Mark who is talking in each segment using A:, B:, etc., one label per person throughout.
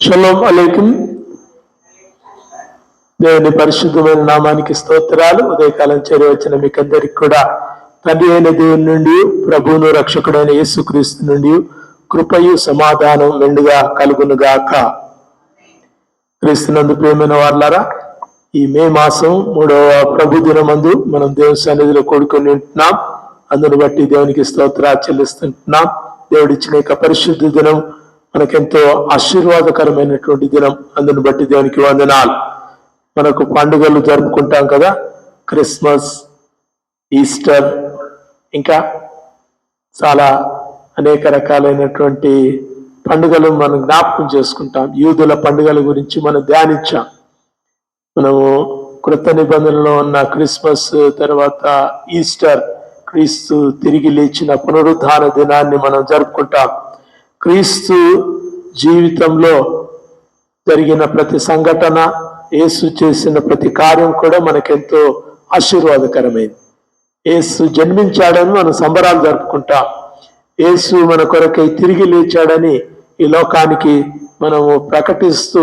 A: Shalom అలైకుం. దేవుని పరిశుద్ధమైన నామానికి స్తోత్రాలు. ఉదయకాలం చేరవచ్చిన మీకందరికి కూడా తండ్రి అయిన దేవుని నుండి, ప్రభువును రక్షకుడైన యేసుక్రీస్తు నుండి కృపయు సమాధానం మెండుగా కలుగునుగాక. క్రీస్తునందు ప్రియమైన వారులారా, ఈ మే మాసం 3వ ప్రభు దినమందు మనం దేవుని సన్నిధిలో కూడుకొని ఉంటున్నాం. అందును బట్టి దేవునికి స్తోత్రాలు చెల్లిస్తుంటున్నాం. దేవుడిచ్చిన పరిశుద్ధ దినం మనకెంతో ఆశీర్వాదకరమైనటువంటి దినం. అందును బట్టి దేవునికి వందనాలు. మనకు పండుగలు జరుపుకుంటాం కదా, క్రిస్మస్, ఈస్టర్, ఇంకా చాలా అనేక రకాలైనటువంటి పండుగలు మనం జ్ఞాపకం చేసుకుంటాం. యూదుల పండుగల గురించి మనం ధ్యానించాం. మనము కృత నిబంధనలో ఉన్న క్రిస్మస్, తర్వాత ఈస్టర్, క్రీస్తు తిరిగి లేచిన పునరుద్ధాన దినాన్ని మనం జరుపుకుంటాం. క్రీస్తు జీవితంలో జరిగిన ప్రతి సంఘటన, యేసు చేసిన ప్రతి కార్యం కూడా మనకెంతో ఆశీర్వాదకరమైంది. యేసు జన్మించాడని మనం సంబరాలు జరుపుకుంటాం. యేసు మన కొరకై తిరిగి లేచాడని ఈ లోకానికి మనము ప్రకటిస్తూ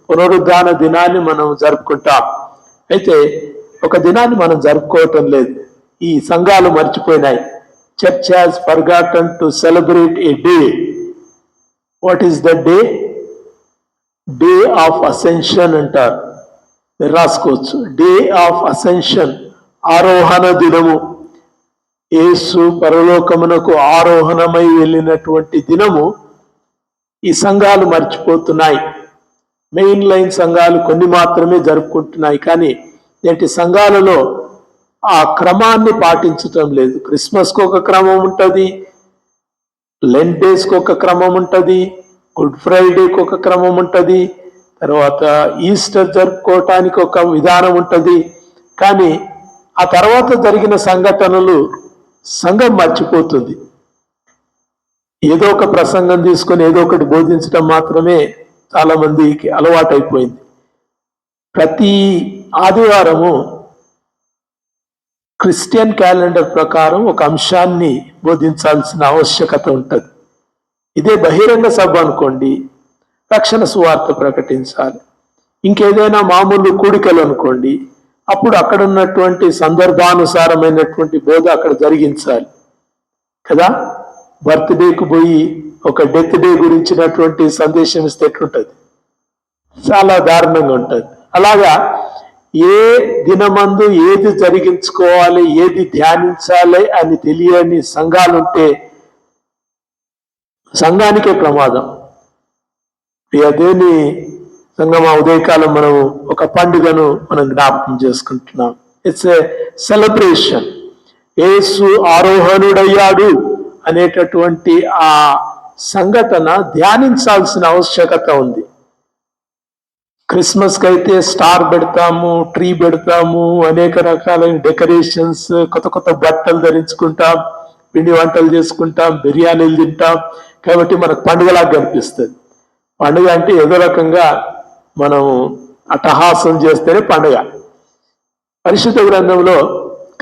A: పునరుద్ధాన దినాన్ని మనం జరుపుకుంటాం. అయితే ఒక దినాన్ని మనం జరుపుకోవటం లేదు. ఈ సంఘాలు మర్చిపోయినాయి. Church has forgotten to celebrate a day. What is the day? Day of ascension అంటారు. మీరు రాసుకోవచ్చు. డే ఆఫ్ అసెన్షన్, ఆరోహణ దినము. యేసు పరలోకమునకు ఆరోహణమై వెళ్ళినటువంటి దినము ఈ సంఘాలు మర్చిపోతున్నాయి. మెయిన్ లైన్ సంఘాలు కొన్ని మాత్రమే జరుపుకుంటున్నాయి, కానీ నేటి సంఘాలలో ఆ క్రమాన్ని పాటించటం లేదు. క్రిస్మస్కి ఒక క్రమం ఉంటుంది, లెంట్ డేస్కి ఒక క్రమం ఉంటుంది, గుడ్ ఫ్రైడేకి ఒక క్రమం ఉంటుంది, తర్వాత ఈస్టర్ జరుపుకోవటానికి ఒక విధానం ఉంటుంది. కానీ ఆ తర్వాత జరిగిన సంఘటనలు సంఘం మర్చిపోతుంది. ఏదో ఒక ప్రసంగం తీసుకొని ఏదో ఒకటి బోధించడం మాత్రమే చాలా మందికి అలవాటైపోయింది. ప్రతి ఆదివారము క్రిస్టియన్ క్యాలెండర్ ప్రకారం ఒక అంశాన్ని బోధించాల్సిన ఆవశ్యకత ఉంటుంది. ఇదే బహిరంగ సభ అనుకోండి, రక్షణ సువార్త ప్రకటించాలి. ఇంకేదైనా మామూలు కూడికలు అనుకోండి, అప్పుడు అక్కడ ఉన్నటువంటి సందర్భానుసారమైనటువంటి బోధ అక్కడ జరిగించాలి కదా. బర్త్డేకి పోయి ఒక డెత్ డే గురించినటువంటి సందేశం ఇస్తే ఎట్లుంటుంది? చాలా దారుణంగా ఉంటుంది. అలాగా ఏ దినమందు ఏది జరిగించుకోవాలి, ఏది ధ్యానించాలి అని తెలియని సంఘాలుంటే సంఘానికే ప్రమాదం. దేవుని సంఘం, ఉదయకాలం మనం ఒక పండుగను మనం జ్ఞాపకం చేసుకుంటున్నాం. It's a celebration. యేసు ఆరోహణుడయ్యాడు అనేటటువంటి ఆ సంఘటన ధ్యానించాల్సిన ఆవశ్యకత ఉంది. క్రిస్మస్కి అయితే స్టార్ పెడతాము, ట్రీ పెడతాము, అనేక రకాలైన డెకరేషన్స్, కొత్త కొత్త బట్టలు ధరించుకుంటాం, పిండి వంటలు చేసుకుంటాం, బిర్యానీలు తింటాం. కాబట్టి మనకు పండుగలాగా కనిపిస్తుంది. పండుగ అంటే ఏదో రకంగా మనం అట్టహాసం చేస్తేనే పండుగ. పరిశుద్ధ గ్రంథంలో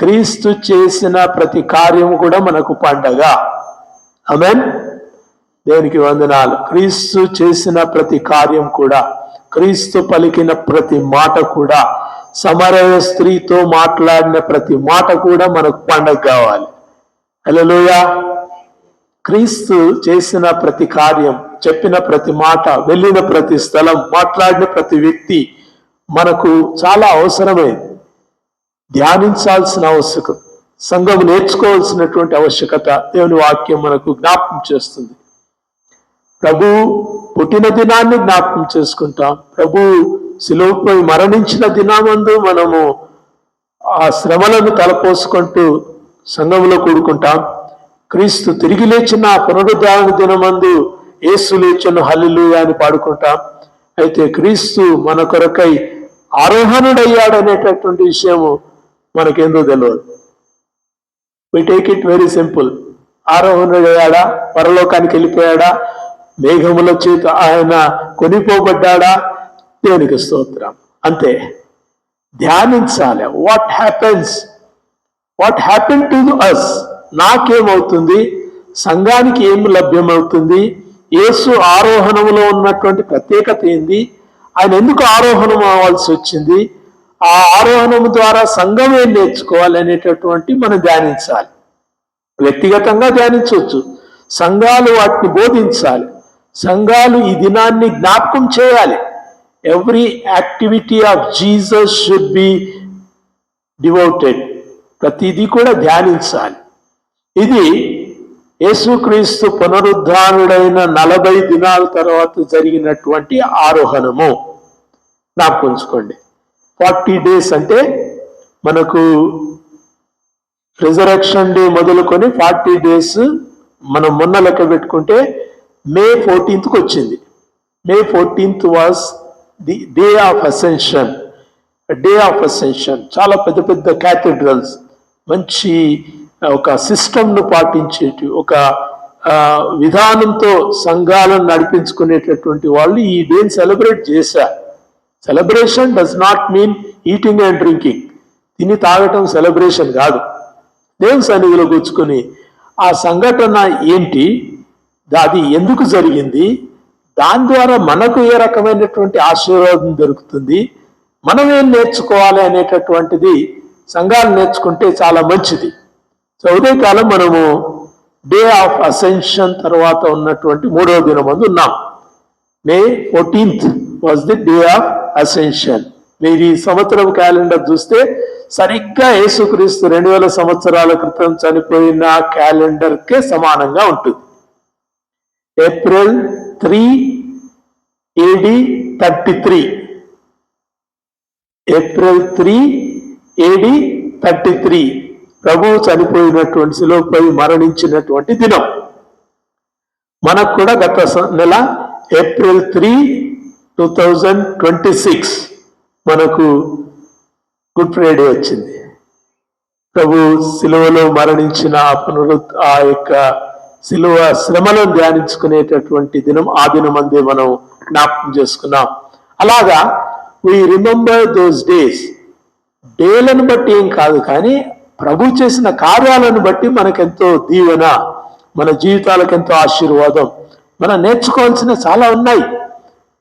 A: క్రీస్తు చేసిన ప్రతి కార్యము కూడా మనకు పండగ. ఆమేన్. దేవునికి వందనాలు. క్రీస్తు చేసిన ప్రతి కార్యం కూడా, క్రీస్తు పలికిన ప్రతి మాట కూడా, సమరయ స్త్రీతో మాట్లాడిన ప్రతి మాట కూడా మనకు పండగ కావాలి. హల్లెలూయా. క్రీస్తు చేసిన ప్రతి కార్యం, చెప్పిన ప్రతి మాట, వెళ్ళిన ప్రతి స్థలం, మాట్లాడిన ప్రతి వ్యక్తి మనకు చాలా అవసరమైంది. ధ్యానించాల్సిన ఆవశ్యకత, సంఘం నేర్చుకోవాల్సినటువంటి ఆవశ్యకత దేవుని వాక్యం మనకు జ్ఞాపకం చేస్తుంది. ప్రభు పుట్టిన దినాన్ని జ్ఞాపకం చేసుకుంటాం. ప్రభు శిలువపై మరణించిన దినామందు మనము ఆ శ్రమలను తలపోసుకుంటూ సంఘంలో కూడుకుంటాం. క్రీస్తు తిరిగి లేచిన పునరుద్ధాన దినమందు యేసు లేచిన హల్లెలూయా అని పాడుకుంటాం. అయితే క్రీస్తు మన కొరకై ఆరోహణుడయ్యాడు అనేటటువంటి విషయము మనకేందో తెలియదు. We take it very simple. ఆరోహణుడయ్యాడా? పరలోకానికి వెళ్ళిపోయాడా? మేఘముల చేత ఆయన కొనిపోబడ్డాడా? దేవునికి స్తోత్రం. అంతే. ధ్యానించాలి. What happen to us? నాకేమవుతుంది? సంఘానికి ఏం లభ్యమవుతుంది? యేసు ఆరోహణంలో ఉన్నటువంటి ప్రత్యేకత ఏంది, ఆయన ఎందుకు ఆరోహణం అవ్వాల్సి వచ్చింది, ఆ ఆరోహణం ద్వారా సంఘం ఏం నేర్చుకోవాలి అనేటటువంటి మనం ధ్యానించాలి. వ్యక్తిగతంగా ధ్యానించవచ్చు, సంఘాలు వాటిని బోధించాలి, సంఘాలు ఈ దినాన్ని జ్ఞాపకం చేయాలి. Every activity of Jesus should be devoted, ప్రతిదీ కూడా ధ్యానించాలి. ఇది యేసుక్రీస్తు పునరుద్ధానుడైన 40 దినాల తర్వాత జరిగినటువంటి ఆరోహణము. జ్ఞాపకం ఉంచుకోండి. 40 days అంటే మనకు రిజరెక్షన్ డే మొదలుకొని 40 days మనం మొన్న లెక్క పెట్టుకుంటే May 14th వచ్చింది. May 14th was the day of ascension. Day of ascension చాలా పెద్ద పెద్ద క్యాథెడ్రల్స్, మంచి ఒక సిస్టమ్ను పాటించేటి ఒక విధానంతో సంఘాలను నడిపించుకునేటటువంటి వాళ్ళు ఈ డేని సెలబ్రేట్ చేశారు. Celebration does not mean eating and drinking, తిని తాగటం సెలబ్రేషన్ కాదు. దేవుని సన్నిధిలో కూర్చుకొని ఆ సంఘటన ఏంటి, అది ఎందుకు జరిగింది, దాని ద్వారా మనకు ఏ రకమైనటువంటి ఆశీర్వాదం దొరుకుతుంది, మనం ఏం నేర్చుకోవాలి అనేటటువంటిది సంఘాలు నేర్చుకుంటే చాలా మంచిది. సో ఉదయకాలం మనము డే ఆఫ్ అసెన్షన్ తర్వాత ఉన్నటువంటి 3వ దినమందు ఉన్నాం. May 14th was the day of ascension. మీరు ఈ సంవత్సరం క్యాలెండర్ చూస్తే సరిగ్గా యేసుక్రీస్తు 2000 సంవత్సరాల క్రితం చనిపోయిన క్యాలెండర్కే సమానంగా ఉంటుంది. April 3 AD 33, April 3 AD 33 ప్రభువు చనిపోయినటువంటి శిలువపై మరణించినటువంటి దినం. మనకు కూడా గత నెల April 3, 2026 మనకు గుడ్ ఫ్రైడే వచ్చింది. ప్రభు శిలువలో మరణించిన ఆ యొక్క శిలువ శ్రమలను ధ్యానించుకునేటటువంటి దినం, ఆ దినం అందే మనం జ్ఞాపకం చేసుకున్నాం. అలాగా వీ రిమెంబర్ దోస్ డేస్. డేలను బట్టి ఏం కాదు, కానీ ప్రభు చేసిన కార్యాలను బట్టి మనకెంతో దీవెన, మన జీవితాలకు ఎంతో ఆశీర్వాదం. మనం నేర్చుకోవాల్సిన చాలా ఉన్నాయి.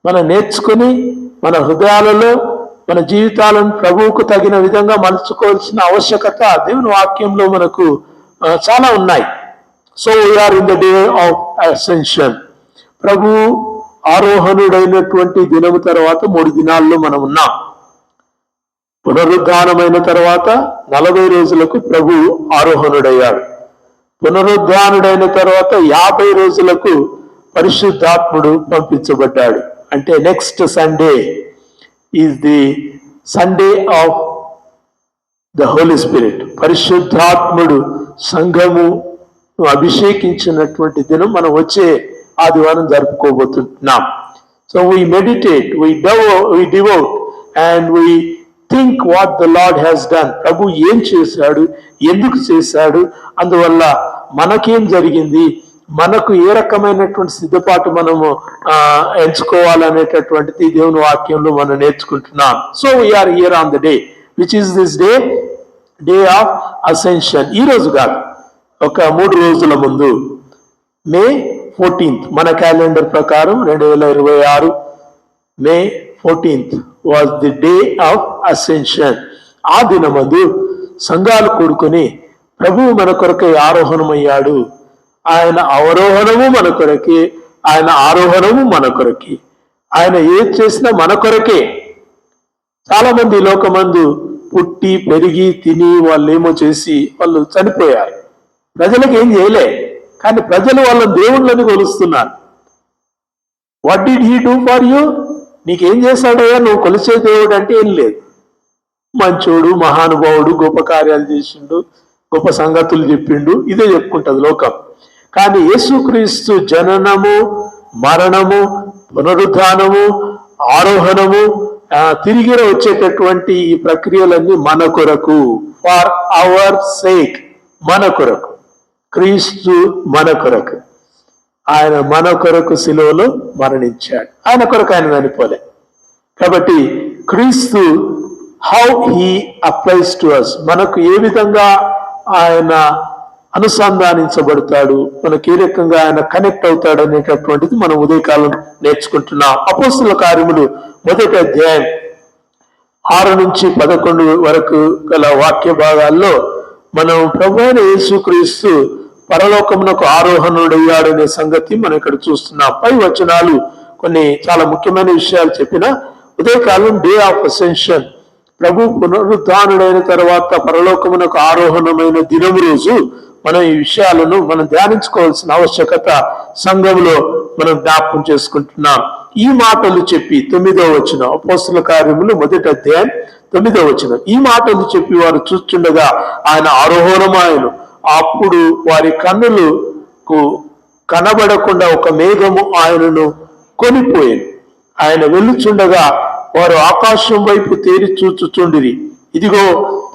A: మనం నేర్చుకుని మన హృదయాలలో మన జీవితాలను ప్రభువుకు తగిన విధంగా మలుచుకోవాల్సిన ఆవశ్యకత దేవుని వాక్యంలో మనకు చాలా ఉన్నాయి. So we are in the day of ascension. ప్రభు ఆరోహణుడైనటువంటి దినము తర్వాత 3 దినాల్లో మనం ఉన్నాం. పునరుద్ధానమైన తర్వాత 40 రోజులకు ప్రభు ఆరోహణుడయ్యాడు. పునరుద్ధానుడైన తర్వాత 50 రోజులకు పరిశుద్ధాత్ముడు పంపించబడ్డాడు. అంటే next Sunday is the Sunday of the Holy Spirit. పరిశుద్ధాత్ముడు సంఘము అభిషేకించినటువంటి దినం మనం వచ్చే ఆదివారం జరుపుకోబోతున్నాం. So we meditate, we devote and we think what the Lord has done. ప్రభు ఏం చేశాడు, ఎందుకు చేశాడు, అందువల్ల మనకేం జరిగింది, మనకు ఏ రకమైనటువంటి సిద్ధపాటు మనము ఎంచుకోవాలనేటటువంటిది దేవుని వాక్యంలో మనం నేర్చుకుంటున్నాం. So we are here on the day which is this day, day of ascension. ఈ రోజు కాదు, ఒక 3 రోజుల ముందు May 14th మన క్యాలెండర్ ప్రకారం 2026 May 14th was the day of ascension. ఆ దినమందు సంఘాలు కూడుకొని ప్రభువు మన కొరకై ఆరోహణమయ్యాడు. ఆయన అవరోహణము మన కొరకే, ఆయన ఆరోహణము మన కొరకే. ఆయన ఏది చేసినా మన కొరకే. చాలా మంది లోకమందు పుట్టి పెరిగి తిని వాళ్ళు ఏమో చేసి వాళ్ళు చనిపోయారు. ప్రజలకు ఏం చేయలే, కానీ ప్రజలు వాళ్ళ దేవుళ్ళని కొలుస్తున్నారు. What did he do for you? నీకేం చేశాడయ్యా నువ్వు కొలిచే దేవుడు అంటే ఏం లేదు. మంచోడు, మహానుభావుడు, గొప్ప కార్యాలు చేసిండు, గొప్ప సంగతులు చెప్పిండు, ఇదే చెప్పుకుంటది లోకం. కానీ యేసుక్రీస్తు జననము, మరణము, పునరుద్ధానము, ఆరోహణము, తిరిగి వచ్చేటటువంటి ఈ ప్రక్రియలన్నీ మన కొరకు, ఫర్ అవర్ సేక్, మన కొరకు. క్రీస్తు మన కొరకు, ఆయన మన కొరకు శిలువలో మరణించాడు. ఆయన కొరకు ఆయన చనిపోలే. కాబట్టి క్రీస్తు how he applies to us, మనకు ఏ విధంగా ఆయన అనుసంధానించబడతాడు, మనకి ఏ రకంగా ఆయన కనెక్ట్ అవుతాడు అనేటటువంటిది మనం ఉదయకాలం నేర్చుకుంటున్నాం. అపోస్తుల కార్యములు 1వ అధ్యాయం 6 నుంచి 11 వరకు గల వాక్య భాగాల్లో మనం ప్రభువైన యేసుక్రీస్తు పరలోకమునకు ఆరోహణుడయ్యాడనే సంగతి మనం ఇక్కడ చూస్తున్నాం. పై వచనాలు కొన్ని చాలా ముఖ్యమైన విషయాలు చెప్పిన ఉదయకాలం డే ఆఫ్ అసెన్షన్, ప్రభు పునరుద్ధానుడైన తర్వాత పరలోకమునకు ఆరోహణమైన దినము రోజు మనం ఈ విషయాలను మనం ధ్యానించుకోవాల్సిన ఆవశ్యకత సంఘంలో మనం జ్ఞాపకం చేసుకుంటున్నాం. ఈ మాటలు చెప్పి 9వ వచనం, అపోస్తుల కార్యములు 1వ అధ్యాయం 9వ వచనం, ఈ మాటలు చెప్పి వారు చూస్తుండగా ఆయన ఆరోహణమాయను. అప్పుడు వారి కన్నులకు కనబడకుండా ఒక మేఘము ఆయనను కొనిపోయాను. ఆయన వెళ్ళుచుండగా వారు ఆకాశం వైపు తేరి చూచుచుండిరి. ఇదిగో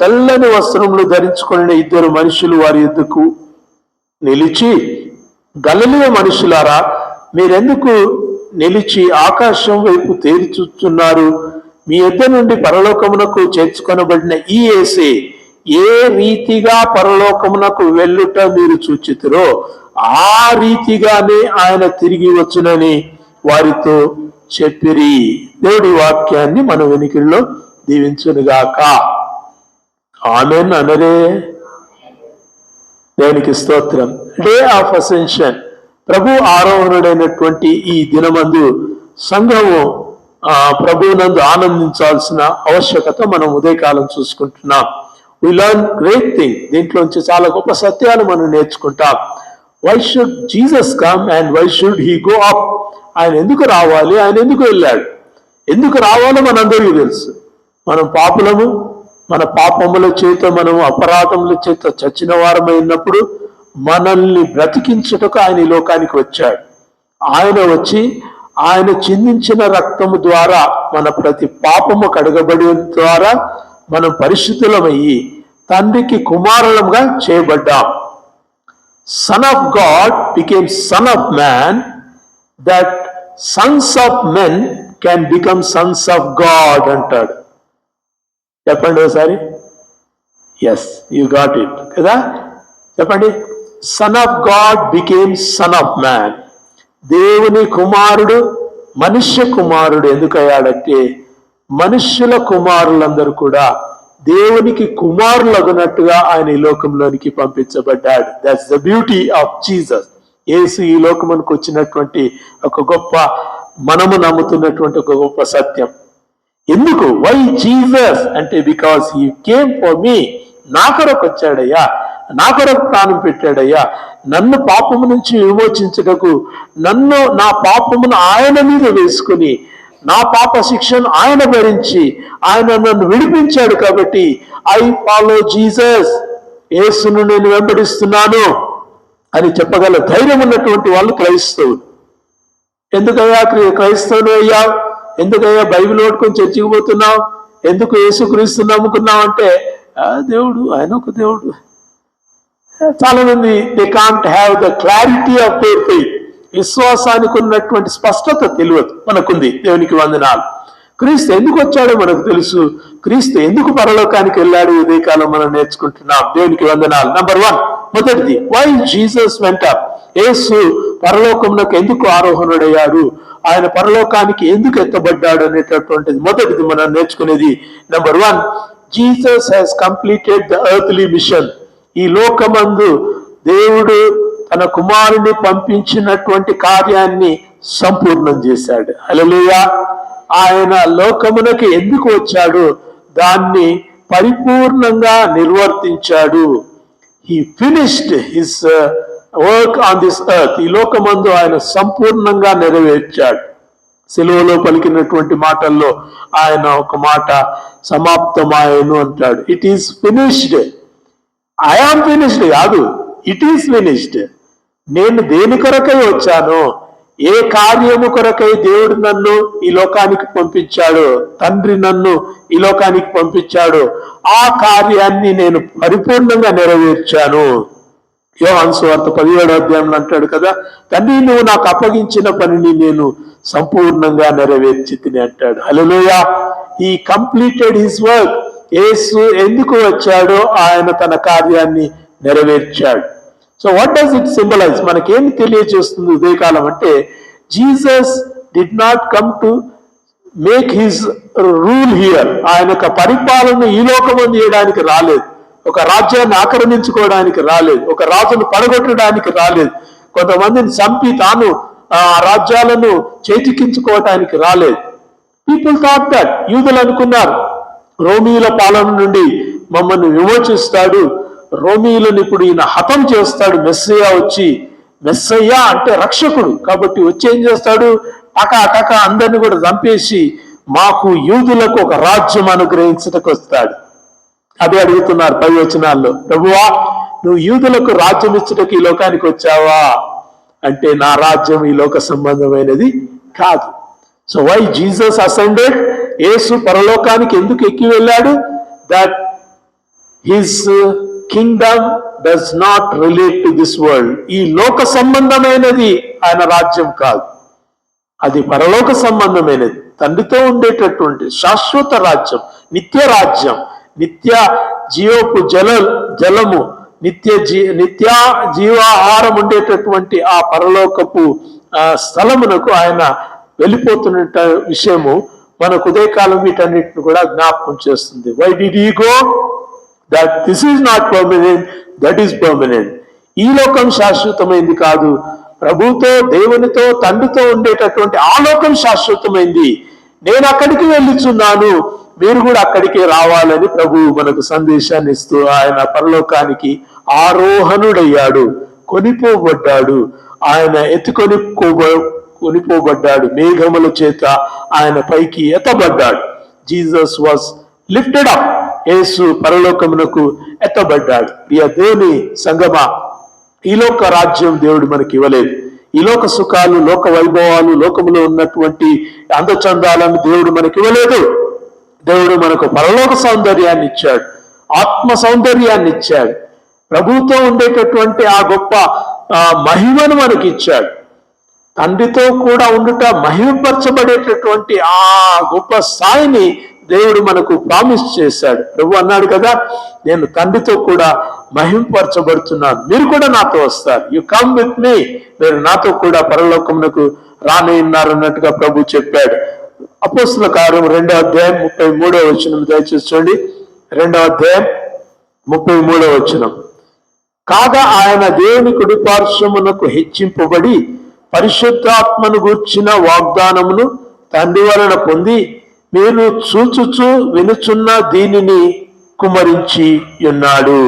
A: తెల్లని వస్త్రములు ధరించుకున్న 2 మనుషులు వారి యొద్దకు నిలిచి, గలిలయ మనుషులారా, మీరెందుకు నిలిచి ఆకాశం వైపు తేరి చూస్తున్నారు? మీ యొద్ద నుండి పరలోకమునకు చేర్చుకొనబడిన ఈ యేసే ఏ రీతిగా పరలోకమునకు వెళ్ళుట మీరు చూచితురో ఆ రీతిగానే ఆయన తిరిగి వచ్చునని వారితో చెప్పిరి. దేవుడి వాక్యాన్ని మన వెనుకల్లో దీవించునుగాక. ఆమేన్ అనరే. దేవునికి స్తోత్రం. డే ఆఫ్ అసెన్షన్, ప్రభు ఆరోహణుడైనటువంటి ఈ దినమందు సంఘము ప్రభువునందు ఆనందించాల్సిన ఆవశ్యకత మనం ఉదయకాలం చూసుకుంటున్నాం. We learn great thing. దీంట్లోంచి చాలా గొప్ప సత్యాలు మనం నేర్చుకుంటాం. Why should Jesus come and why should he go up? ఆయన ఎందుకు రావాలి, ఆయన ఎందుకు వెళ్ళాడు? ఎందుకు రావాలో మనందరికీ తెలుసు. మనం పాపులము, మన పాపముల చేత, మనం అపరాధముల చేత చచ్చిన వారమైనప్పుడు మనల్ని బ్రతికించుటకు ఆయన ఈ లోకానికి వచ్చాడు. ఆయన వచ్చి ఆయన చిందించిన రక్తము ద్వారా మన ప్రతి పాపము కడగబడి ద్వారా మనం పరిశుద్ధులమయ్యి తండ్రికి కుమారులంగా చేయబడ్డాం. Son of God became son of man, that sons of men can become sons of God అంటాడు. చెప్పండి ఒకసారి. ఎస్, యు గాట్ ఇట్ కదా. చెప్పండి. Son of God became son of man. దేవుని కుమారుడు మనుష్య కుమారుడు ఎందుకయ్యాడంటే మనుష్యుల కుమారులందరూ కూడా దేవునికి కుమారులగునట్టుగా ఆయన ఈ లోకంలోనికి పంపించబడ్డాడు. That's the beauty of Jesus. యేసు ఈ లోకమునకు వచ్చినటువంటి ఒక గొప్ప, మనము నమ్ముతున్నటువంటి ఒక గొప్ప సత్యం. ఎందుకు? వై జీసస్ అంటే because he came for me. నా కొరకు వచ్చాడయ్యా, నా కొరకు ప్రాణం పెట్టాడయ్యా, నన్ను పాపము నుంచి విమోచించుటకు, నన్ను నా పాపమును ఆయన మీద వేసుకుని నా పాప శిక్షను ఆయన భరించి ఆయన నన్ను విడిపించాడు. కాబట్టి ఐ ఫాలో జీసస్, యేసును నేను వెంబడిస్తున్నాను అని చెప్పగల ధైర్యం ఉన్నటువంటి వాళ్ళు క్రైస్తవులు. ఎందుకయ్యా క్రైస్తవులు అయ్యా, ఎందుకయ్యా బైబిల్ ఓడుకొని చర్చికి పోతున్నావు, ఎందుకు యేసుక్రీస్తు నమ్ముకున్నావు అంటే దేవుడు, ఆయన ఒక దేవుడు. చాలా మంది they can't have the clarity of their faith. విశ్వాసానికి ఉన్నటువంటి స్పష్టత తెలియదు. మనకుంది. దేవునికి వందనాలు. క్రీస్తు ఎందుకు వచ్చాడో మనకు తెలుసు. క్రీస్తు ఎందుకు పరలోకానికి వెళ్ళాడు ఉదయకాలం మనం నేర్చుకుంటున్నాం. దేవునికి వందనాలు. నంబర్ 1, మొదటిది, వై జీసస్ వెంట్ అప్. యేసు పరలోకమునకు ఎందుకు ఆరోహణుడయ్యాడు, ఆయన పరలోకానికి ఎందుకు ఎత్తబడ్డాడు అనేటటువంటిది మొదటిది మనం నేర్చుకునేది. Number 1, Jesus has completed the earthly mission. ఈ లోకమందు దేవుడు తన కుమారుని పంపించినటువంటి కార్యాన్ని సంపూర్ణం చేశాడు. హల్లెలూయా. ఆయన లోకమునకు ఎందుకు వచ్చాడు, దాన్ని పరిపూర్ణంగా నిర్వర్తించాడు. He finished his work on this earth. ఈ లోకమందు ఆయన సంపూర్ణంగా నెరవేర్చాడు. సిలువలో పలికినటువంటి మాటల్లో ఆయన ఒక మాట సమాప్తమాయను అంటాడు. It is finished. I am finished కాదు, ఇట్ ఈస్ ఫినిష్డ్. నేను దేని కొరకై వచ్చాను, ఏ కార్యము కొరకై దేవుడు నన్ను ఈ లోకానికి పంపించాడు, తండ్రి నన్ను ఈ లోకానికి పంపించాడు, ఆ కార్యాన్ని నేను పరిపూర్ణంగా నెరవేర్చాను. యోహాను సువార్త 17వ అధ్యాయంలో అంటాడు కదా, తండ్రి నువ్వు నాకు అప్పగించిన పనిని నేను సంపూర్ణంగా నెరవేర్చితిని అంటాడు. హల్లెలూయా. He completed his work. యేసు ఎందుకు వచ్చాడో ఆయన తన కార్యాన్ని నెరవేర్చాడు. So what does it symbolise? మనకేమి తెలియజేస్తుంది ఉదయకాలం అంటే, Jesus did not come to make his rule here. ఆయన యొక్క పరిపాలన ఈ లోకం చేయడానికి రాలేదు, ఒక రాజ్యాన్ని ఆక్రమించుకోవడానికి రాలేదు, ఒక రాజును పడగొట్టడానికి రాలేదు, కొంతమందిని చంపి తాను ఆ రాజ్యాలను చేజిక్కించుకోవటానికి రాలేదు. పీపుల్ థాట్ దట్, యూదులు అనుకున్నారు రోమీల పాలన నుండి మమ్మల్ని విమోచిస్తాడు, రోమీలను ఇప్పుడు ఈయన హతం చేస్తాడు, మెస్సయ్య వచ్చి. మెస్సయ్య అంటే రక్షకుడు కాబట్టి వచ్చి ఏం చేస్తాడు, టక అందరిని కూడా చంపేసి మాకు యూదులకు ఒక రాజ్యం అనుగ్రహించటకు వస్తాడు. అదే అడుగుతున్నారు పై వచనాల్లో, ప్రభువా నువ్వు యూదులకు రాజ్యం ఇచ్చటకు ఈ లోకానికి వచ్చావా అంటే, నా రాజ్యం ఈ లోక సంబంధమైనది కాదు. So why Jesus ascended? యేసు పరలోకానికి ఎందుకు ఎక్కి వెళ్ళాడు? That his kingdom does not relate to this world. ఈ లోక సంబంధమైనది ఆయన రాజ్యం కాదు, అది పరలోక సంబంధమైనది, తండ్రితో ఉండేటటువంటి శాశ్వత రాజ్యం, నిత్య రాజ్యం, నిత్య జీవపు జలము, నిత్య జీవాహారం ఉండేటటువంటి ఆ పరలోకపు స్థలమునకు ఆయన వెళ్ళిపోతున్న విషయము మనకు ఉదయకాలం వీటన్నిటిని కూడా జ్ఞాపకం చేస్తుంది. Why did he go? That this is not permanent, that is permanent. ఈ లోకం శాశ్వతమైంది కాదు, ప్రభుతో తండ్రితో ఉండేటటువంటి ఆ లోకం శాశ్వతమైంది. నేను అక్కడికి వెళ్ళుచున్నాను, మీరు కూడా అక్కడికి రావాలని ప్రభువు మనకు సందేశాన్ని ఇస్తూ ఆయన పరలోకానికి ఆరోహణుడయ్యాడు, కొనిపోబడ్డాడు. ఆయన కొనిపోబడ్డాడు, మేఘముల చేత ఆయన పైకి ఎత్తబడ్డాడు. Jesus was lifted up. యేసు పరలోకమునకు ఎత్తబడ్డాడు. దేవుని సంగమా, ఈ లోక రాజ్యం దేవుడు మనకి ఇవ్వలేదు. ఈ లోక సుఖాలు, లోక వైభవాలు, లోకములో ఉన్నటువంటి అందచందాలను దేవుడు మనకి ఇవ్వలేదు. దేవుడు మనకు పరలోక సౌందర్యాన్ని ఇచ్చాడు, ఆత్మ సౌందర్యాన్ని ఇచ్చాడు, ప్రభుతో ఉండేటటువంటి ఆ గొప్ప మహిమను మనకి ఇచ్చాడు. తండ్రితో కూడా ఉండుట, మహిమపరచబడేటటువంటి ఆ గొప్ప స్థాయిని దేవుడు మనకు ప్రామిస్ చేశాడు. ప్రభు అన్నాడు కదా, నేను తండ్రితో కూడా మహిమపరచబడుతున్నాను, మీరు కూడా నాతో వస్తారు. యు కమ్ విత్ మీ, మీరు నాతో కూడా పరలోకమునకు రానున్నారు అన్నట్టుగా ప్రభు చెప్పాడు. అపోస్తల కార్యం 2వ అధ్యాయం 33వ వచనం దయచేసి చూడండి. 2వ అధ్యాయం 33వ వచనం. కాగా ఆయన దేవుని కుడి పార్శ్వమునకు హెచ్చింపబడి పరిశుద్ధాత్మను గూర్చిన వాగ్దానమును తండ్రి వలన పొంది మీరు చూచుచు వినుచున్న దీనిని కుమరించి ఉన్నాడు.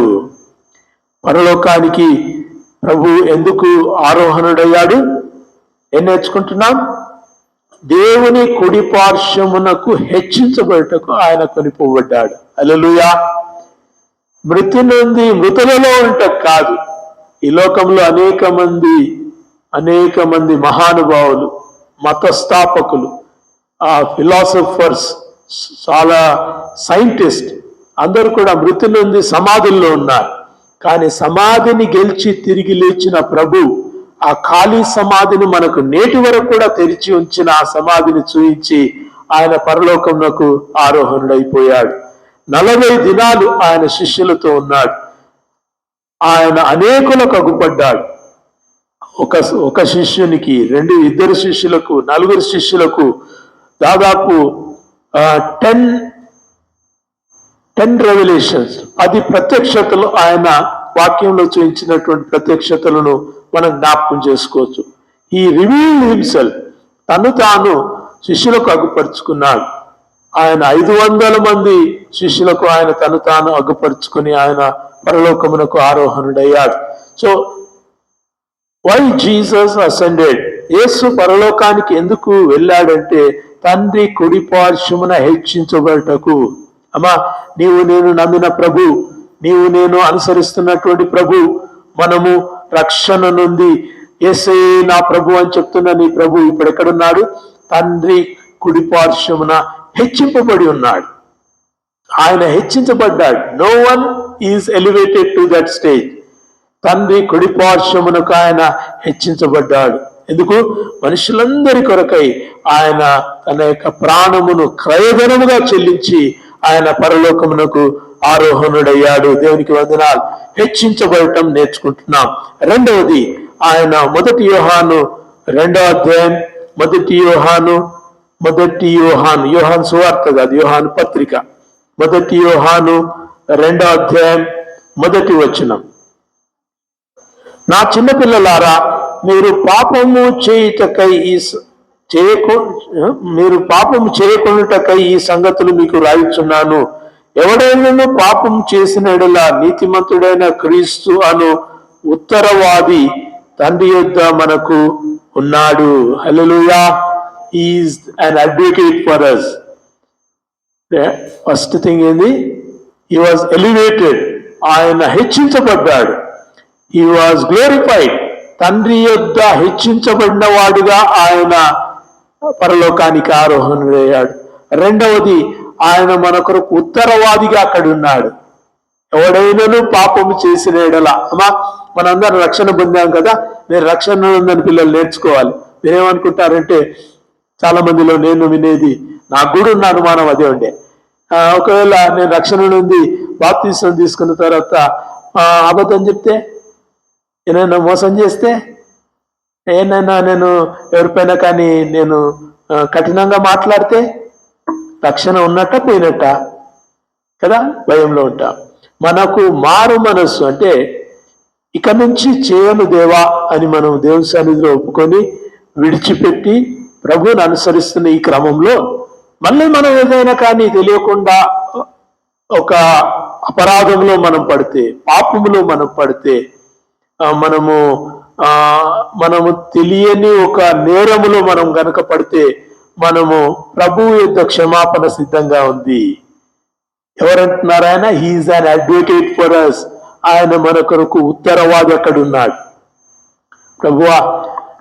A: పరలోకానికి ప్రభు ఎందుకు ఆరోహణుడయ్యాడు? ఏం నేర్చుకుంటున్నాం? దేవుని కుడి పార్శ్వమునకు హెచ్చించబడటకు ఆయన కొనిపోబడ్డాడు. హల్లెలూయా. మృతి నుండి మృతులలో ఉంట కాదు. ఈ లోకంలో అనేక మంది మహానుభావులు, మతస్థాపకులు, ఫిలాసఫర్స్, చాలా సైంటిస్ట్ అందరూ కూడా మృతి నుండి సమాధుల్లో ఉన్నారు. కానీ సమాధిని గెలిచి తిరిగి లేచిన ప్రభు ఆ ఖాళీ సమాధిని మనకు నేటి వరకు కూడా తెరిచి ఉంచిన ఆ సమాధిని చూయించి ఆయన పరలోకమునకు ఆరోహణుడైపోయాడు. 40 దినాలు ఆయన శిష్యులతో ఉన్నాడు. ఆయన అనేకులకు అగుపడ్డాడు. ఒక శిష్యునికి, 2 శిష్యులకు, 4 శిష్యులకు దాదాపు 10 రెవల్యూషన్స్, 10 ప్రత్యక్షతలు ఆయన వాక్యంలో చూపించినటువంటి ప్రత్యక్షతలను మనం జ్ఞాపకం చేసుకోవచ్చు. ఈ రివీల్డ్ హిమ్సెల్ఫ్, తను తాను శిష్యులకు అగుపరుచుకున్నాడు. ఆయన 500 మంది శిష్యులకు ఆయన తను తాను అగుపరుచుకుని ఆయన పరలోకమునకు ఆరోహణుడయ్యాడు. So why Jesus ascended? యేసు పరలోకానికి ఎందుకు వెళ్ళాడంటే తండ్రి కుడి పార్శ్వమున హెచ్చించబడటకు. అమ్మా, నీవు నేను నమ్మిన ప్రభు, నీవు నేను అనుసరిస్తున్నటువంటి ప్రభు, మనము రక్షణ నుండి యేసయ్యే నా ప్రభు అని చెప్తున్న నీ ప్రభు ఇప్పుడు ఎక్కడున్నాడు? తండ్రి కుడి పార్శ్వమున హెచ్చింపబడి ఉన్నాడు. ఆయన హెచ్చించబడ్డాడు. No one is elevated to that stage. తండ్రి కుడి పార్శ్వమునకు ఆయన హెచ్చించబడ్డాడు. ఎందుకు? మనుషులందరి కొరకై ఆయన తన యొక్క ప్రాణమును క్రయధనముగా చెల్లించి ఆయన పరలోకమునకు ఆరోహణుడయ్యాడు. దేవునికి వందనాలు. హెచ్చించబడటం నేర్చుకుంటున్నాం. రెండవది, ఆయన 1 యోహాను 2వ అధ్యాయం, 1 యోహాను యోహాను సువార్త కాదు, యోహాను పత్రిక, 1 యోహాను 2వ అధ్యాయం 1వ వచనం. నా చిన్నపిల్లలారా, మీరు పాపము చేయకుండాటకై ఈ సంగతులు మీకు రాయిచున్నాను. ఎవడైనా పాపం చేసిన ఎడల నీతిమంతుడైన క్రీస్తు అను ఉత్తరవాది తండ్రి యొద్ద మనకు ఉన్నాడు. హల్లెలూయా. He is an advocate for us. First thing ఏంది? He was elevated. ఆయన హెచ్చించబడ్డాడు. హి వాజ్ గ్లోరిఫైడ్. తండ్రి యొద్ద హెచ్చించబడిన వాడుగా ఆయన పరలోకానికి ఆరోహణుడయ్యాడు. రెండవది, ఆయన మన కొరకు ఉత్తరవాదిగా అక్కడ ఉన్నాడు. ఎవడైనాను పాపము చేసిన ఎడల, అమ్మా మనందరం రక్షణ పొందాం కదా, నేను రక్షణ ఉందని పిల్లలు నేర్చుకోవాలి. మీరేమనుకుంటారంటే, చాలా మందిలో నేను వినేది, నాకు కూడా ఉన్న అనుమానం అదే ఉండే, ఒకవేళ నేను రక్షణ నుండి బాప్తిసం తీసుకున్న తర్వాత అబద్ధం చెప్తే, ఏమైనా మోసం చేస్తే, ఏనైనా నేను ఎవరిపైనా కానీ నేను కఠినంగా మాట్లాడితే రక్షణ ఉన్నట్ట పోయినట్ట కదా, భయంలో ఉంటా. మనకు మారు మనస్సు అంటే ఇక నుంచి చేయను దేవా అని మనం దేవుని సన్నిధిలో ఒప్పుకొని విడిచిపెట్టి ప్రభువుని అనుసరిస్తున్న ఈ క్రమంలో మళ్ళీ మనం ఏదైనా కానీ తెలియకుండా ఒక అపరాధంలో మనం పడితే, పాపములో మనం పడితే, మనము తెలియని ఒక నేరములో మనం గనక పడితే, మనము ప్రభువు యొక్క క్షమాపణ సిద్ధంగా ఉంది. ఎవరంటున్నారు? ఆయన he is an advocate for us. ఆయన మన కొరకు ఉత్తరవాది అక్కడ ఉన్నాడు. ప్రభువా,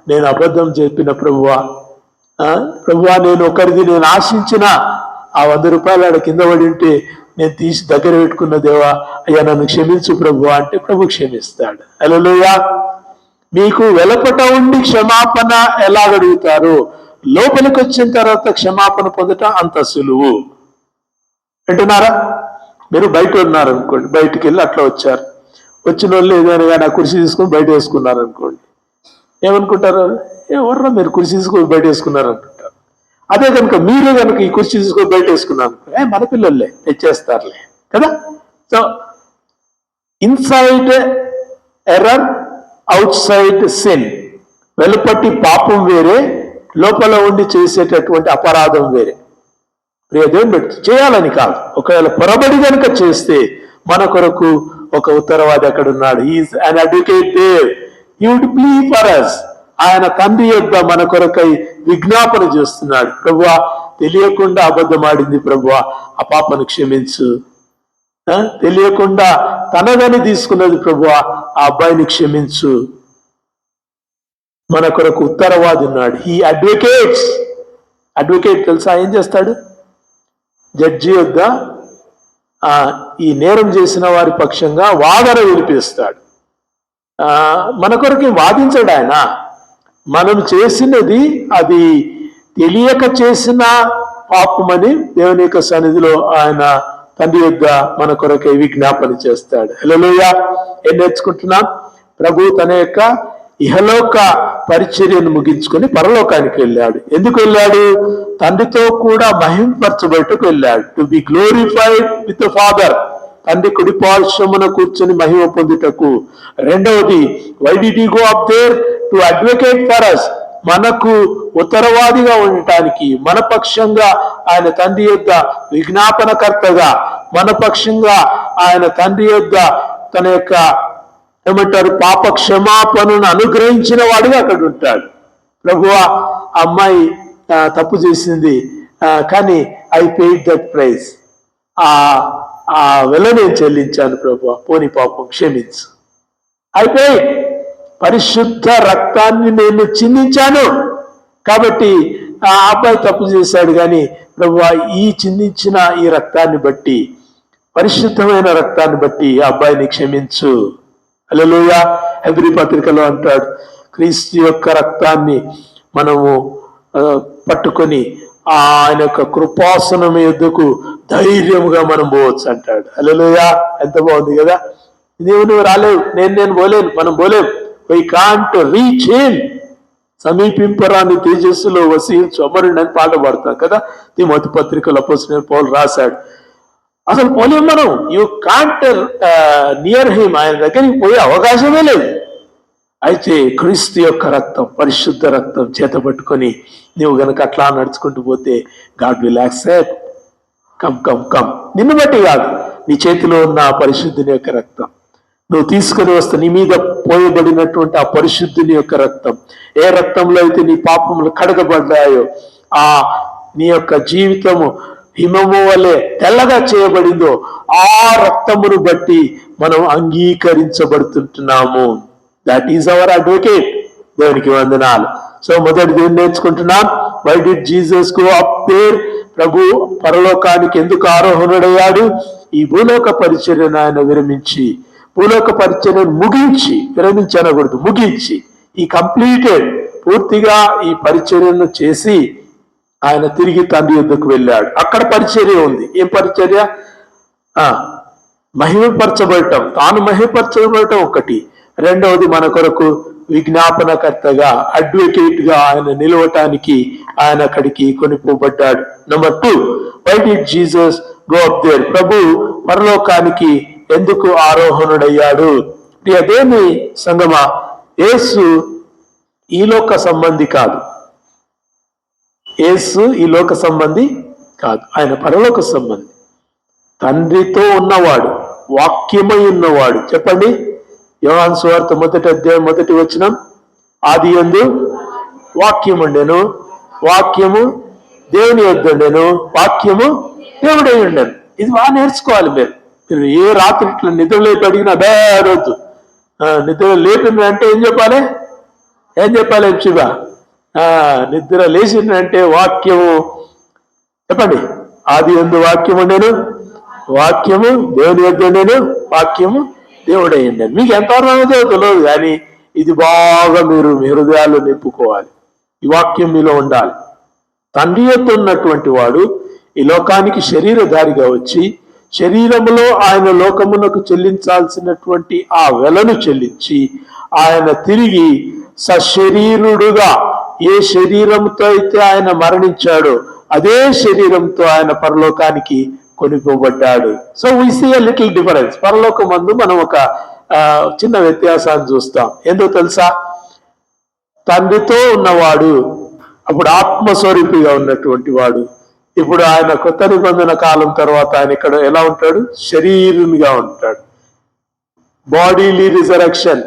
A: నేను అబద్ధం చెప్పిన ప్రభువా, నేను ఒకరిది నేను ఆశించిన ఆ 100 రూపాయలు ఆడ కింద పడి ఉంటే నేను తీసి దగ్గర పెట్టుకున్న దేవా, అయ్యా నన్ను క్షమించు ప్రభువా అంటే ప్రభు క్షమిస్తాడు. హల్లెలూయా. మీకు వెలపట ఉండి క్షమాపణ ఎలా అడుగుతారు, లోపలికి వచ్చిన తర్వాత క్షమాపణ పొందటం అంత సులువు. వింటున్నారా? మీరు బయట ఉన్నారు అనుకోండి, బయటికి వెళ్ళి అట్లా వచ్చారు, వచ్చిన వాళ్ళు ఏదైనా కానీ ఆ కుర్చీ తీసుకొని బయట వేసుకున్నారు అనుకోండి, ఏమనుకుంటారు? ఎవర్రా మీరు కుర్చీ తీసుకొని బయట వేసుకున్నారు అనుకుంటారు. అదే కనుక మీరే కనుక ఈ కుర్చీ తీసుకొని బయట వేసుకున్నారు, మన పిల్లలే తెచ్చేస్తారులే కదా. So inside error, outside sin. వెలుపట్టి పాపం వేరే, లోపల ఉండి చేసేటటువంటి అపరాధం వేరే. ప్రియదేవుని బట్టి చేయాలని కాదు, ఒకవేళ పొరబడి కనుక చేస్తే మన కొరకు ఒక ఉత్తరవాది అక్కడ ఉన్నాడు. He is an advocate there. He would plea for us. ఆయన తండ్రి యొద్ద మన కొరకై విజ్ఞాపన చేస్తున్నాడు. ప్రభువా, తెలియకుండా అబద్ధమాడింది ప్రభువా, ఆ పాపను క్షమించు. తెలియకుండా తనదని తీసుకున్నది ప్రభువా, ఆ అబ్బాయిని క్షమించు. మన కొరకు ఉత్తరవాది ఉన్నాడు. He advocates. అడ్వకేట్ తెలుసా ఏం చేస్తాడు? జడ్జి వద్ద ఈ నేరం చేసిన వారి పక్షంగా వాదన వినిపిస్తాడు. మన కొరకు వాదించడు ఆయన. మనం చేసినది అది తెలియక చేసిన పాపమని దేవుని యొక్క సన్నిధిలో ఆయన తండ్రి యొద్ద మన కొరకై విజ్ఞాపన చేస్తాడు. హల్లెలూయా. ఏం నేర్చుకుంటున్నాం? ప్రభు తన యొక్క ఇహలోక పరిచర్యను ముగించుకొని పరలోకానికి వెళ్ళాడు. ఎందుకు వెళ్ళాడు? తండ్రితో కూడా మహిమపరచబట్టుకు వెళ్ళాడు. To be glorified with the father. తండ్రి కుడి పార్శ్వమున కూర్చొని మహిమ పొందుటకు. రెండవది, why did he go up there? To advocate for us. మనకు ఉత్తరవాదిగా ఉండటానికి, మన పక్షంగా ఆయన తండ్రి యొద్ద విజ్ఞాపనకర్తగా, మన పక్షంగా ఆయన తండ్రి యొద్ద తన యొక్క ఏమంటారు పాప క్షమాపణను అనుగ్రహించిన వాడుగా అక్కడ ఉంటాడు. ప్రభువా, అమ్మాయి తప్పు చేసింది, కానీ ఐ పెయిడ్ దట్ ప్రైజ్. ఆ వెల నేను చెల్లించాను ప్రభువా, పోని పాపం క్షమించు. అయితే పరిశుద్ధ రక్తాన్ని నేను చిందించాను కాబట్టి ఆ అబ్బాయి తప్పు చేశాడు, కానీ ప్రభువా, ఈ చిందించిన ఈ రక్తాన్ని బట్టి, పరిశుద్ధమైన రక్తాన్ని బట్టి ఆ అబ్బాయిని క్షమించు. హల్లెలూయా. హెబ్రీ పత్రికలో అంటాడు, క్రీస్తు యొక్క రక్తాన్ని మనము పట్టుకొని ఆయన యొక్క కృపాసనం యొద్దకు ధైర్యముగా మనం పోవచ్చు అంటాడు. హల్లెలూయా, ఎంత బాగుంది కదా. నువ్వు రాలేవు, నేను పోలేను, మనం పోలేం. వై కాంట్ రీచ్ హిమ్, సమీపింపరాని తేజస్సులో వసించు అమరుడు అని పాట పాడతాం కదా. తిమోతి పత్రికలో అపోస్తలుడైన పౌలు రాశాడు. అసలు పోలేం మనం. యూ కాంట్ నియర్ హిమ్, ఆయన దగ్గరికి పోయే అవకాశమే లేదు. అయితే క్రీస్తు యొక్క రక్తం, పరిశుద్ధ రక్తం చేతబట్టుకొని నువ్వు గనక అట్లా నడుచుకుంటూ పోతే God will accept. Come come come. నిన్ను బట్టి కాదు, నీ చేతిలో ఉన్న ఆ పరిశుద్ధుని యొక్క రక్తం నువ్వు తీసుకుని వస్తే నీ మీద పోయబడినటువంటి ఆ పరిశుద్ధుని యొక్క రక్తం, ఏ రక్తంలో అయితే నీ పాపములు కడగబడ్డాయో, ఆ నీ యొక్క జీవితము హిమము వలె తెల్లగా చేయబడిందో, ఆ రక్తమును బట్టి మనం అంగీకరించబడుతుంటున్నాము. That is our advocate. దేవునికి వందనాలు. సో మొదటి ఏం నేర్చుకుంటున్నాం? Why did Jesus go up there? ప్రభు పరలోకానికి ఎందుకు ఆరోహణుడయ్యాడు? ఈ భూలోక పరిచర్యను ఆయన విరమించి, భూలోక పరిచర్యను ముగించి, విరమించనకూడదు, ముగించి, ఈ కంప్లీటెడ్, పూర్తిగా ఈ పరిచర్యను చేసి ఆయన తిరిగి తండ్రి యొద్దకు వెళ్ళాడు. అక్కడ పరిచర్య ఉంది. ఏం పరిచర్య? మహిమపరచబడటం, తాను మహిమపరచబడటం ఒకటి. రెండవది మన కొరకు విజ్ఞాపనకర్తగా, అడ్వకేట్ గా ఆయన నిలవటానికి ఆయన అక్కడికి కొనిపోబడ్డాడు. Number 2, why did Jesus go up there? ప్రభు పరలోకానికి ఎందుకు ఆరోహణుడయ్యాడు? అదేమి సంగమా, యేసు ఈ లోక సంబంధి కాదు. యేసు ఈ లోక సంబంధి కాదు, ఆయన పరలోక సంబంధి. తండ్రితో ఉన్నవాడు, వాక్యమై ఉన్నవాడు. చెప్పండి, యోహాను సువార్త 1వ అధ్యాయం 1వ వచనం, ఆది యందు వాక్యము ఉండెను, వాక్యము దేవుని యొద్ద ఉండెను, వాక్యము దేవుడై ఉండెను. ఇది బాగా నేర్చుకోవాలి. మీరు ఏ రాత్రి ఇట్లా నిద్ర లేపి అడిగినా బేరొద్దు. నిద్ర లేపింది అంటే ఏం చెప్పాలి? శివ? నిద్ర లేచిందంటే వాక్యము, చెప్పండి, ఆది యందు వాక్యం ఉండెను, వాక్యము దేవుని యొద్ద ఉండెను, వాక్యము దేవుడై ఉండెను. మీకు ఎంత అర్థమైతే తెలియదు, కానీ ఇది బాగా మీరు మీ హృదయాల్లో నింపుకోవాలి. ఈ వాక్యం మీలో ఉండాలి. తండ్రి యొద్ద ఉన్నటువంటి వాడు ఈ లోకానికి శరీరధారిగా వచ్చి, శరీరములో ఆయన లోకమునకు చెల్లించాల్సినటువంటి ఆ వెలను చెల్లించి, ఆయన తిరిగి సశరీరుడుగా ఏ శరీరంతో అయితే ఆయన మరణించాడో అదే శరీరంతో ఆయన పరలోకానికి కొనిపోబడ్డాడు. So we see a little difference. పరలోకమందు మనం ఒక చిన్న వ్యత్యాసాన్ని చూస్తాం. ఏందో తెలుసా? తండ్రితో ఉన్నవాడు అప్పుడు ఆత్మస్వరూపిగా ఉన్నటువంటి వాడు, ఇప్పుడు ఆయన కొత్త నిబంధన కాలం తర్వాత ఆయన ఇక్కడ ఎలా ఉంటాడు? శరీరునిగా ఉంటాడు. బాడీలీ రిజరక్షన్,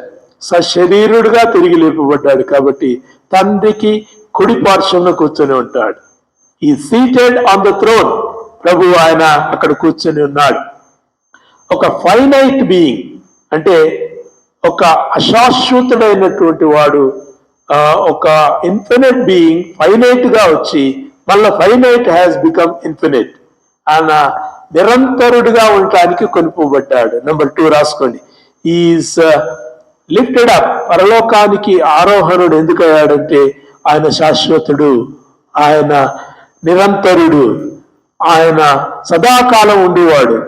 A: సశరీరుడుగా తిరిగి లేపబడ్డాడు. కాబట్టి తండ్రికి కుడి పార్శ్వంలో కూర్చొని ఉంటాడు. ఈ సీటెడ్ ఆన్ ద థ్రోన్. ప్రభు ఆయన అక్కడ కూర్చొని ఉన్నాడు. ఒక ఫైనైట్ బీయింగ్, అంటే ఒక అశాశ్వతుడైనటువంటి వాడు, ఒక ఇన్ఫినిట్ బీయింగ్ ఫైనైట్ గా వచ్చి మళ్ళీ ఫైనైట్ హ్యాస్ బికమ్ ఇన్ఫినిట్. ఆయన నిరంతరుడిగా ఉండటానికి కొనిపోబడ్డాడు. నెంబర్ 2 రాసుకోండి. Is lifted up. పరలోకానికి ఆరోహణుడు ఎందుకు అయ్యాడంటే ఆయన శాశ్వతుడు, ఆయన నిరంతరుడు, ఆయన సదాకాలం ఉండేవాడు.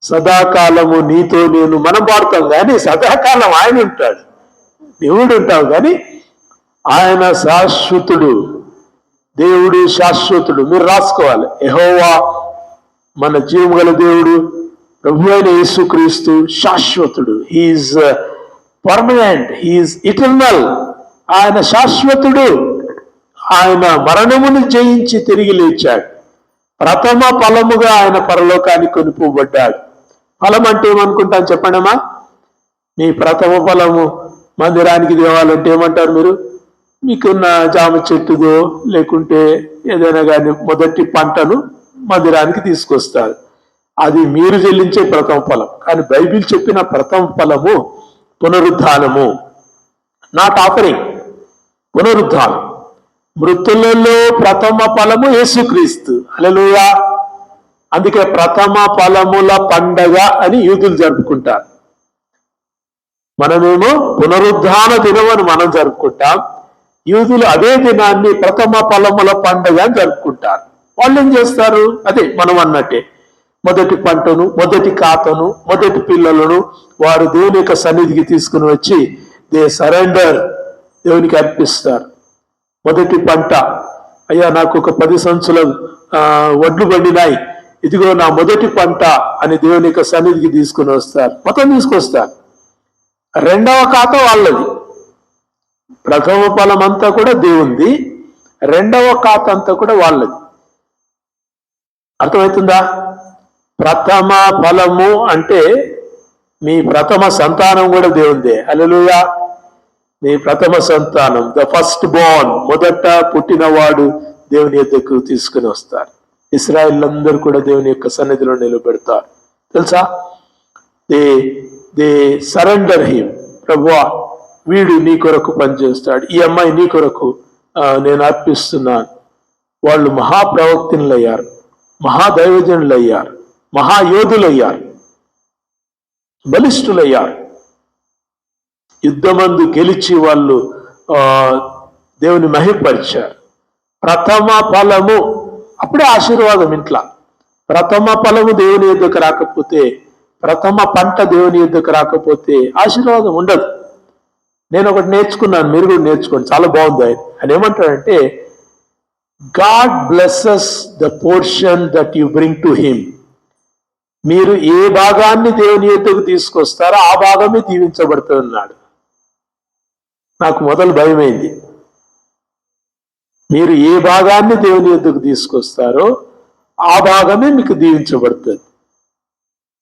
A: సదాకాలము నీతో నేను, మనం పాడతాం కానీ సదాకాలం ఆయన ఉంటాడు. దేవుడు ఉంటావు కానీ ఆయన శాశ్వతుడు. దేవుడు శాశ్వతుడు. మీరు రాసుకోవాలి. యెహోవా మన జీవము గల దేవుడు, ప్రభు అయిన యేసుక్రీస్తు శాశ్వతుడు. He is permanent, he is eternal. ఆయన శాశ్వతుడు. ఆయన మరణమును జయించి తిరిగి లేచాడు. ప్రథమ ఫలముగా ఆయన పరలోకానికి కొనిపోబడ్డాడు. ఫలం అంటే ఏమనుకుంటాం చెప్పండమ్మా? మీ ప్రథమ ఫలము మందిరానికి తేవాలంటే ఏమంటారు మీరు? మీకున్న జామ చెట్టుదో లేకుంటే ఏదైనా కానీ మొదటి పంటను మందిరానికి తీసుకొస్తారు. అది మీరు చెల్లించే ప్రథమ ఫలం. కానీ బైబిల్ చెప్పిన ప్రథమ ఫలము పునరుద్ధానము, నాట్ ఆఫరింగ్. పునరుద్ధానం. మృతులలో ప్రథమ ఫలము యేసుక్రీస్తు. హల్లెలూయా. అందుకే ప్రథమ ఫలముల పండగ అని యూదులు జరుపుకుంటారు. మనమేమో పునరుద్ధాన దినం అని మనం జరుపుకుంటాం. యూదులు అదే దినాన్ని ప్రథమ ఫలముల పండగ అని జరుపుకుంటారు. వాళ్ళు ఏం చేస్తారు? అదే మనం అన్నట్టే, మొదటి పంటను, మొదటి ఖాతాను, మొదటి పిల్లలను వారు దేవుని యొక్క సన్నిధికి తీసుకుని వచ్చి దే సరెండర్, దేవునికి అర్పిస్తారు. మొదటి పంట, అయ్యా నాకు ఒక 10 సంచుల వడ్లు పండినాయి, ఇదిగో నా మొదటి పంట అని దేవుని యొక్క సన్నిధికి తీసుకుని వస్తారు, మొత్తం తీసుకొస్తారు. రెండవ ఖాతా వాళ్ళది. ప్రథమ ఫలం అంతా కూడా దేవుంది, రెండవ ఖాతా అంతా కూడా వాళ్ళది. అర్థమవుతుందా? ప్రథమ ఫలము అంటే మీ ప్రథమ సంతానం కూడా దేవుందే. హల్లెలూయా. మీ ప్రథమ సంతానం, ద ఫస్ట్ బోర్న్, మొదట పుట్టినవాడు దేవుని యొద్దకు తీసుకుని వస్తారు. ఇశ్రాయేలులందరూ కూడా దేవుని యొక్క సన్నిధిలో నిలబెడతారు. తెలుసా? They surrender him. ప్రభువా, వీడు నీ కొరకు పనిచేస్తాడు, ఈ అమ్మాయి నీ కొరకు నేను అర్పిస్తున్నాను. వాళ్ళు మహాప్రవక్తనులయ్యారు, మహాదైవజనులయ్యారు, మహాయోధులయ్యారు, బలిష్ఠులయ్యారు. యుద్ధమందు గెలిచి వాళ్ళు దేవుని మహిమపరిచారు. ప్రథమ ఫలము, అప్పుడే ఆశీర్వాదం ఇంట్లో. ప్రథమ ఫలము దేవుని యొద్దకు రాకపోతే, ప్రథమ పంట దేవుని యొద్దకు రాకపోతే ఆశీర్వాదం ఉండదు. నేను ఒకటి నేర్చుకున్నాను, మీరు కూడా నేర్చుకోండి, చాలా బాగుంది. ఆయన ఏమంటాడంటే, God blesses the portion that you bring to him. మీరు ఏ భాగాన్ని దేవుని యొద్దకు తీసుకొస్తారో ఆ భాగమే దీవించబడుతున్నాడు. నాకు మొదలు భయమైంది. మీరు ఏ భాగాన్ని దేవుని యొద్దకు తీసుకొస్తారో ఆ భాగమే మీకు దీవించబడుతుంది.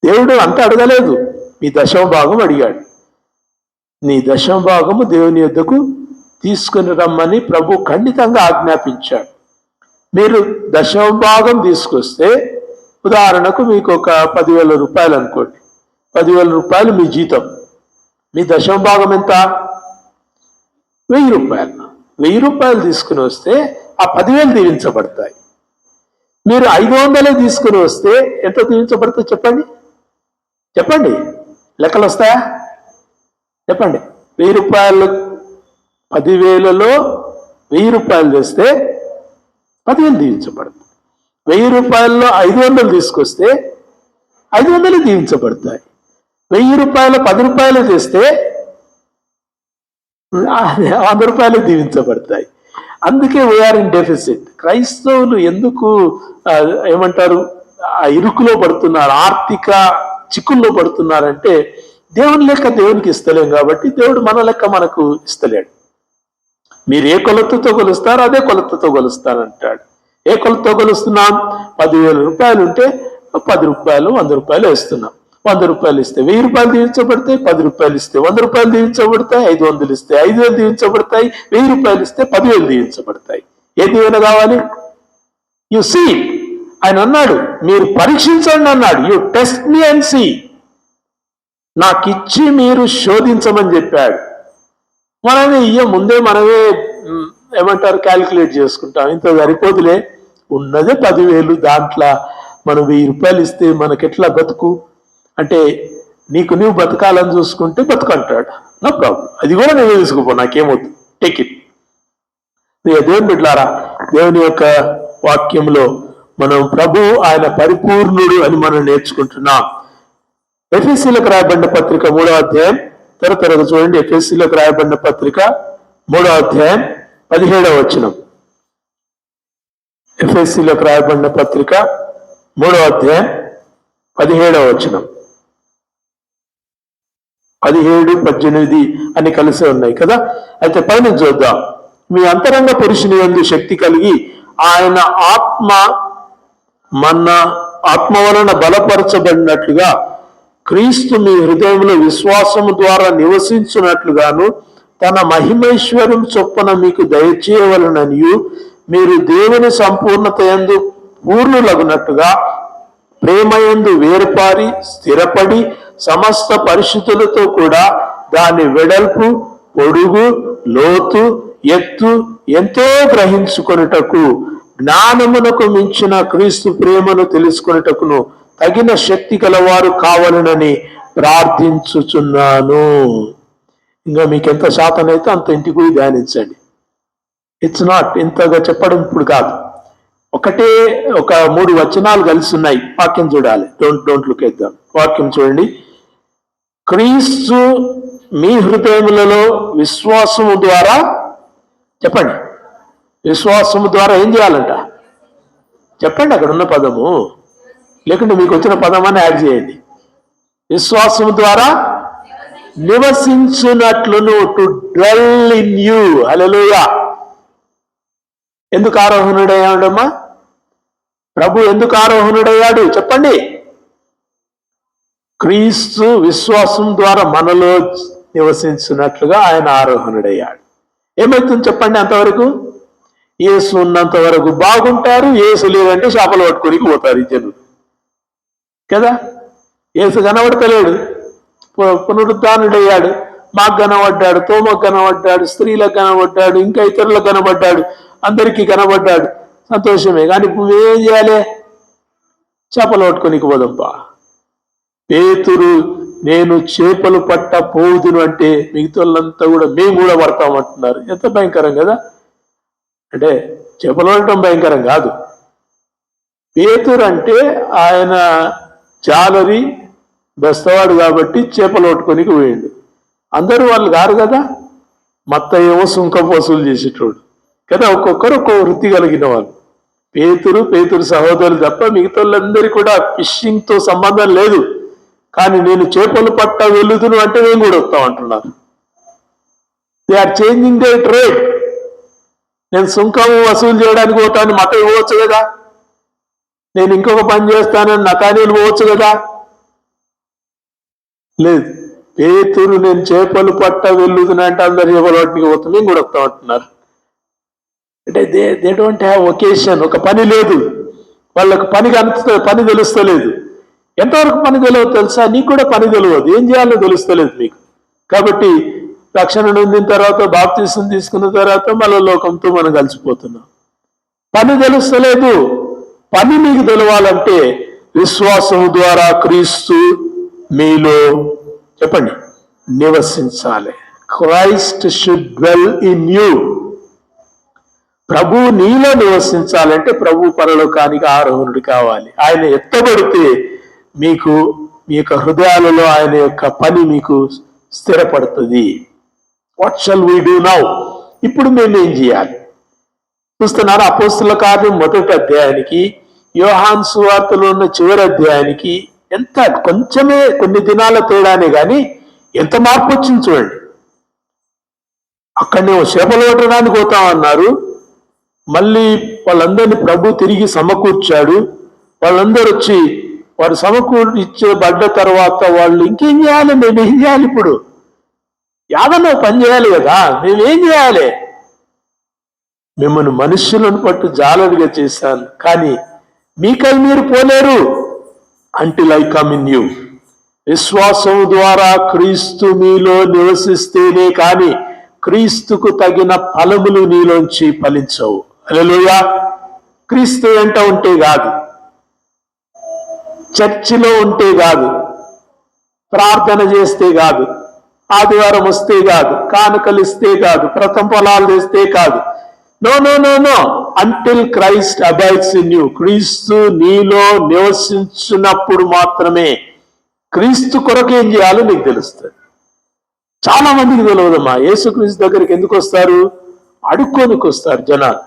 A: దేవుడు అంత అడగలేదు, మీ 10వ భాగం అడిగాడు. నీ 10వ భాగము దేవుని యొద్దకు తీసుకుని రమ్మని ప్రభు ఖండితంగా ఆజ్ఞాపించాడు. మీరు 10వ భాగం తీసుకొస్తే, ఉదాహరణకు మీకు ఒక 10,000 రూపాయలు అనుకోండి, 10,000 రూపాయలు మీ జీతం. మీ 10వ భాగం ఎంత? 1,000 రూపాయలు. 1,000 రూపాయలు తీసుకుని వస్తే ఆ 10,000 దీవించబడతాయి. మీరు 500 తీసుకుని వస్తే ఎంత దీవించబడుతుంది చెప్పండి? చెప్పండి, లెక్కలు వస్తాయా? చెప్పండి. 1,000 రూపాయలు, 10,000లో 1,000 రూపాయలు తెస్తే 10,000 దీవించబడుతుంది. 1,000 రూపాయల్లో 500 తీసుకొస్తే 500 దీవించబడతాయి. 1,000 రూపాయలు 10 రూపాయలు తెస్తే 100 రూపాయలు దీవించబడతాయి. అందుకే వీఆర్ ఇన్ డెఫిసిట్. క్రైస్తవులు ఎందుకు ఏమంటారు ఆ ఇరుకులో పడుతున్నారు, ఆర్థిక చిక్కుల్లో పడుతున్నారంటే, దేవుని లెక్క దేవునికి ఇస్తలేం కాబట్టి దేవుడు మన లెక్క మనకు ఇస్తలేడు. మీరు ఏ కొలతతో కొలుస్తారో అదే కొలతతో కొలుస్తానంటాడు. ఏ కొలతతో కొలుస్తున్నాం? 10,000 రూపాయలు ఉంటే 10 రూపాయలు, 100 రూపాయలు వేస్తున్నాం. 100 రూపాయలు ఇస్తే 1,000 రూపాయలు దీవించబడతాయి, 10 రూపాయలు ఇస్తే 100 రూపాయలు దీవించబడతాయి, 500 ఇస్తే 5,000 దీవించబడతాయి, 1,000 రూపాయలు ఇస్తే 10,000 దీవించబడతాయి. ఏ దీవెన కావాలి? You see. ఆయన అన్నాడు, మీరు పరీక్షించండి అన్నాడు. You test me and see. నాకిచ్చి మీరు శోధించమని చెప్పాడు. మనమే ముందే మనమే ఏమంటారు క్యాలిక్యులేట్ చేసుకుంటాం, ఇంత సరిపోతులే, ఉన్నదే 10,000, దాంట్లో మనం 1,000 రూపాయలు ఇస్తే మనకెట్లా బతుకు అంటే, నీకు నువ్వు బతకాలని చూసుకుంటే బతుకంటాడు, నో ప్రాబ్లం, అది కూడా నేను తీసుకుపో, నాకేమవుతుంది, టేక్ ఇట్. దేవుని బిడ్డలారా, దేవుని యొక్క వాక్యంలో మనం ప్రభు ఆయన పరిపూర్ణుడు అని మనం నేర్చుకుంటున్నాం. ఎఫెసీయులకు రాయబడిన పత్రిక 3వ అధ్యాయం, త్వరగా చూడండి. ఎఫెసీయులకు రాయబడిన పత్రిక 3వ అధ్యాయం 17వ వచనం. ఎఫెసీయులకు రాయబడిన పత్రిక 3వ అధ్యాయం 17వ వచనం. 17, 18 అని కలిసి ఉన్నాయి కదా. అయితే పైన చూద్దాం. మీ అంతరంగ పురుషుని యందు శక్తి కలిగి ఆయన ఆత్మ వలన బలపరచబడినట్లుగా క్రీస్తు మీ హృదయంలో విశ్వాసము ద్వారా నివసించున్నట్లుగాను తన మహిమైశ్వర్యం చొప్పున మీకు దయచేయవలననియు మీరు దేవుని సంపూర్ణత యందు పూర్ణులగునట్టుగా ప్రేమయందు వేరుపారి స్థిరపడి సమస్త పరిశుద్ధులతో కూడా దాని వెడల్పు, పొడుగు, లోతు, ఎత్తు ఎంతో గ్రహించుకొనుటకు జ్ఞానమునకు మించిన క్రీస్తు ప్రేమను తెలుసుకొనుటకును తగిన శక్తి గలవారు కావాలనని ప్రార్థించుచున్నాను. ఇంకా మీకు ఎంత శాతనైతే అంత ఇంటికి పోయి ధ్యానించండి. ఇట్స్ నాట్ ఇంతగా చెప్పడం ఇప్పుడు కాదు. ఒకటే ఒక 3 వచనాలు కలిసి ఉన్నాయి. వాక్యం చూడాలి. Don't look at them. వాక్యం చూడండి. క్రీస్తు మీ హృదయములలో విశ్వాసము ద్వారా, చెప్పండి, విశ్వాసము ద్వారా ఏం చేయాలంట చెప్పండి. అక్కడ ఉన్న పదము, లేకుంటే మీకు వచ్చిన పదమాన్ని యాడ్ చేయండి. విశ్వాసము ద్వారా నివసించునట్లును, టు డ్వెల్ ఇన్ యూ. హల్లెలూయా. ఎందుకు ఆరోహణుడయ్యాడమ్మా? ప్రభు ఎందుకు ఆరోహణుడయ్యాడు చెప్పండి. క్రీస్తు విశ్వాసం ద్వారా మనలో నివసించినట్లుగా ఆయన ఆరోహణుడయ్యాడు. ఏమవుతుంది చెప్పండి? అంతవరకు యేసు ఉన్నంత వరకు బాగుంటారు. యేసు లేదంటే చేపలు పట్టుకొని పోతారు ఈ జనులు కదా. యేసు కనబడతలేడు, పునరుద్ధానుడయ్యాడు. మాకు కనబడ్డాడు, తోమకు కనబడ్డాడు, స్త్రీలకు కనబడ్డాడు, ఇంకా ఇతరులకు కనబడ్డాడు, అందరికీ కనబడ్డాడు. సంతోషమే. కానీ ఇప్పుడు ఏం చేయాలి? చేపలు పట్టుకొని పోదంపా. పేతురు నేను చేపలు పట్ట పోదును అంటే మిగతా వాళ్ళంతా కూడా మేము కూడా పడతామంటున్నారు. ఎంత భయంకరం కదా. అంటే చేపలు పడటం భయంకరం కాదు. పేతురు అంటే ఆయన జాలరి బెస్తవాడు కాబట్టి చేపలు పట్టుకొని పోయిండు. అందరూ వాళ్ళు కారు కదా. మత్తయేమో సుంకం వసూలు చేసేటోడు కదా. ఒక్కొక్కరు ఒక్కో వృత్తి కలిగిన వాళ్ళు. పేతురు సహోదరులు తప్ప మిగతా వాళ్ళందరికీ కూడా ఫిషింగ్ తో సంబంధం లేదు. కానీ నేను చేపలు పట్ట వెళుదును అంటే మేము కూడా వస్తాం అంటున్నారు. They are changing their trade. నేను సుంకం వసూలు చేయడానికి పోతాను, మత పోవచ్చు కదా. నేను ఇంకొక పని చేస్తానని నతానీలు పోవచ్చు కదా. లేదు, పేతురు నేను చేపలు పట్ట వెళుదును అంటే అందరు చేపలు పట్టడానికి పోతాం, మేము కూడా వస్తాం అంటున్నారు. అంటే దే డోంట్ హ్యావ్ ఒకేషన్. ఒక పని లేదు వాళ్ళకు. పని తెలుస్తలేదు. ఎంతవరకు పని తెలియదు తెలుసా? నీకు కూడా పని తెలియదు, ఏం చేయాలో తెలుస్తలేదు మీకు. కాబట్టి రక్షణ నొందిన తర్వాత, బాప్తిసం తీసుకున్న తర్వాత మళ్ళీ లోకంతో మనం కలిసిపోతున్నాం. పని తెలుస్తలేదు. పని మీకు తెలవాలంటే విశ్వాసం ద్వారా క్రీస్తు మీలో, చెప్పండి, నివసించాలి. Christ should dwell in you. ప్రభు నీలో నివసించాలంటే ప్రభు పరలోకానికి ఆరోహణుడు కావాలి. ఆయన ఎత్తబడితే మీకు మీ యొక్క హృదయాలలో ఆయన యొక్క పని మీకు స్థిరపడుతుంది. What shall we do now? ఇప్పుడు మేము ఏం చేయాలి? చూస్తున్నారు, అపోస్తుల కార్యం 1వ అధ్యాయానికి యోహాను సువార్తలో ఉన్న చివరి అధ్యాయానికి ఎంత కొంచెమే, కొన్ని దినాల తేడానే కానీ ఎంత మార్పు వచ్చింది చూడండి. అక్కడనే చేపలు పట్టడానికి పోతామన్నారు. మళ్ళీ వాళ్ళందరినీ ప్రభు తిరిగి సమకూర్చాడు. వాళ్ళందరూ వచ్చి వారు సమకూర్చబడ్డ తర్వాత వాళ్ళు ఇంకేం చేయాలి? మేమేం చేయాలి? ఇప్పుడు యాదన్న పని చేయాలి కదా. మేమేం చేయాలి? మిమ్మల్ని మనుష్యులను పట్టు జాలరుగా చేశాను, కానీ మీకై మీరు పోలేరు. Until I come in you. విశ్వాసం ద్వారా క్రీస్తు మీలో నివసిస్తేనే కానీ క్రీస్తుకు తగిన ఫలములు నీలోంచి ఫలించవు. హల్లెలూయా. క్రీస్తు వెంట ఉంటే కాదు, చర్చిలో ఉంటే కాదు, ప్రార్థన చేస్తే కాదు, ఆదివారం వస్తే కాదు, కానుకలిస్తే కాదు, ప్రథమ ఫలాలు తెస్తే కాదు. No no no no. Until Christ abides in you. క్రీస్తు నీలో నివసించినప్పుడు మాత్రమే క్రీస్తు కొరకు ఏం చేయాలో నీకు తెలుస్తుంది. చాలా మందికి తెలియదమ్మా. యేసుక్రీస్తు దగ్గరికి ఎందుకు వస్తారు? అడుక్కోనికి వస్తారు జనాలు.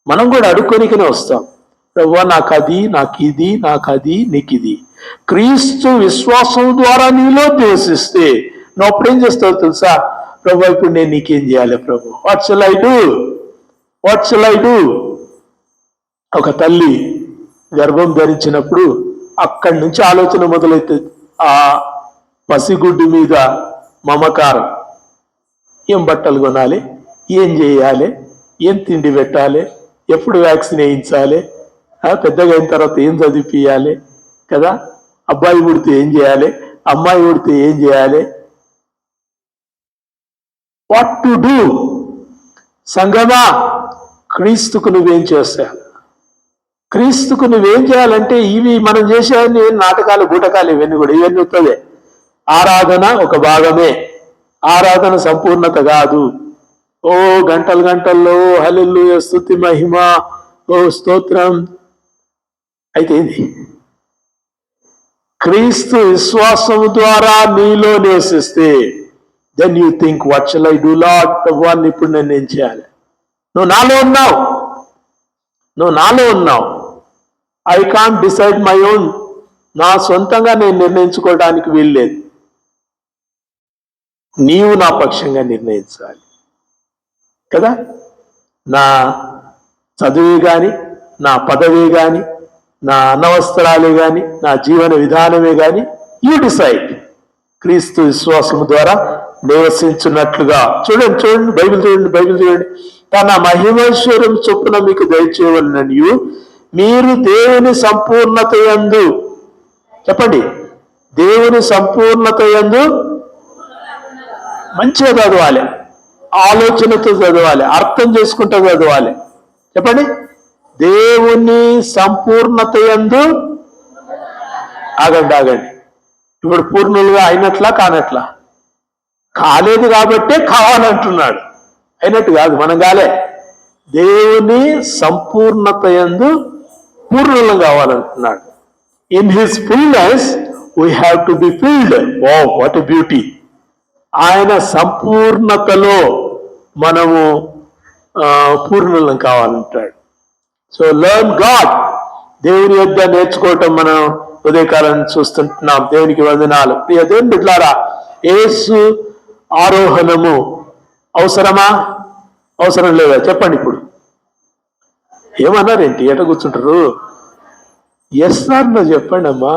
A: మనం కూడా అడుక్కోనికనే వస్తాం. ప్రభువా నాకు అది, నాకు ఇది, నాకు అది, నీకు ఇది. క్రీస్తు విశ్వాసం ద్వారా నీలో నివసిస్తే నువ్వు అప్పుడేం చేస్తావు తెలుసా? ప్రభు ఇప్పుడు నేను నీకేం చేయాలి ప్రభు? What shall I do? What shall I do? ఒక తల్లి గర్భం ధరించినప్పుడు అక్కడి నుంచి ఆలోచన మొదలవుతుంది. ఆ పసిగుడ్డు మీద మమకారం. ఏం బట్టలు కొనాలి, ఏం చేయాలి, ఏం తిండి పెట్టాలి, ఎప్పుడు వ్యాక్సిన్ వేయించాలి, పెద్దగా అయిన తర్వాత ఏం చదివిపియాలి కదా. అబ్బాయి పుడితే ఏం చేయాలి, అమ్మాయి పుడితే ఏం చేయాలి, వాట్ టు డూ. సంగమా, క్రీస్తుకు నువ్వేం చేస్తావు? క్రీస్తుకు నువ్వేం చేయాలంటే ఇవి మనం చేసేవన్నీ నాటకాలు, బూటకాలు, ఇవన్నీ కూడా ఇవన్నీ వస్తుంది. ఆరాధన ఒక భాగమే. ఆరాధన సంపూర్ణత కాదు. ఓ గంటలు గంటల్లో హల్లెలూయా, స్తుతి, మహిమ, ఓ స్తోత్రం. అయితే ఇది క్రీస్తు విశ్వాసము ద్వారా నీలో నివసిస్తే then you think what shall I do Lord, ప్రభువాన్ని ఇప్పుడు నేను ఏం చేయాలి? నువ్వు నాలో ఉన్నావు. I can't decide my own. నా సొంతంగా నేను నిర్ణయించుకోవడానికి వీల్లేదు. నీవు నా పక్షంగా నిర్ణయించాలి కదా. నా చదువే కానీ, నా పదవే కానీ, నా అనవసరాలే కానీ, నా జీవన విధానమే కానీ, యూ డిసైడ్. క్రీస్తు విశ్వాసము ద్వారా నివసించున్నట్లుగా చూడండి బైబిల్ చూడండి. తన మహిమైశ్వర్యం చొప్పున మీకు దయచేయవలననియు మీరు దేవుని సంపూర్ణత యందు, చెప్పండి, దేవుని సంపూర్ణత యందు మంచిగా చదవాలి, ఆలోచనతో చదవాలి, అర్థం చేసుకుంటూ చదవాలి. చెప్పండి, దేవుని సంపూర్ణత యందు. ఆగండి. ఇప్పుడు పూర్ణులుగా అయినట్లా కానట్లా? కాలేదు కాబట్టే కావాలంటున్నాడు, అయినట్టు కాదు. మనం కాలే. దేవుని సంపూర్ణత యందు పూర్ణులం కావాలంటున్నాడు. In his fullness we have to be filled. Oh what a beauty! ఆయన సంపూర్ణతలో మనము పూర్ణులం కావాలంటాడు. So learn God. దేవుని యొద్ద నేర్చుకోవటం మనం ఉదయకాలం చూస్తుంటున్నాం. దేవునికి వందనాలు. ప్రియ దేవుని బిడ్డలారా, యేసు ఆరోహణము అవసరమా, అవసరం లేదా? చెప్పండి. ఇప్పుడు ఏమన్నారేంటి? ఎట కూర్చుంటారు? ఎస్ ఆర్ నో చెప్పండి అమ్మా.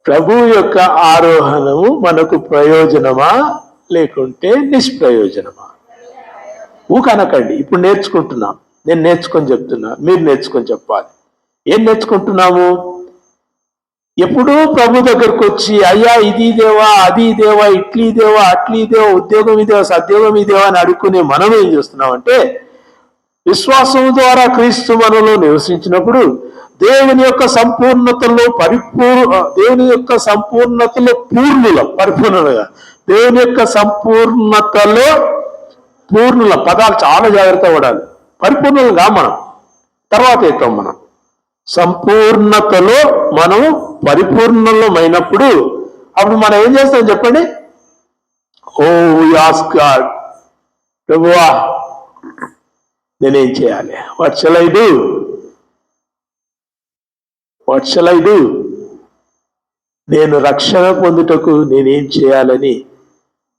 A: ప్రభు యొక్క ఆరోహణము మనకు ప్రయోజనమా లేకుంటే నిష్ప్రయోజనమా? ఊకనకండి. ఇప్పుడు నేర్చుకుంటున్నాం. నేను నేర్చుకొని చెప్తున్నా, మీరు నేర్చుకొని చెప్పాలి. ఏం నేర్చుకుంటున్నాము? ఎప్పుడూ ప్రభు దగ్గరకు వచ్చి అయ్యా ఇది దేవా, అది దేవా, ఇట్లీ దేవా, అట్లీ దేవా, ఉద్యోగం ఇదేవా, సద్యోగం ఇదేవా అని అడుక్కునే మనం ఏం చేస్తున్నామంటే, విశ్వాసం ద్వారా క్రీస్తు మనలో నివసించినప్పుడు దేవుని యొక్క సంపూర్ణతలో దేవుని యొక్క సంపూర్ణతలో పరిపూర్ణంగా దేవుని యొక్క సంపూర్ణతలో పూర్ణుల పదాలు చాలా జాగ్రత్త పడాలి. పరిపూర్ణంగా మనం తర్వాత అవుతాం. మనం సంపూర్ణతలో మనం పరిపూర్ణమైనప్పుడు అప్పుడు మనం ఏం చేస్తాం చెప్పండి? ఓ ఆస్క్ గాడ్, ప్రభువా నేనేం చేయాలి? What shall I do? నేను రక్షణ పొందుటకు నేనేం చేయాలని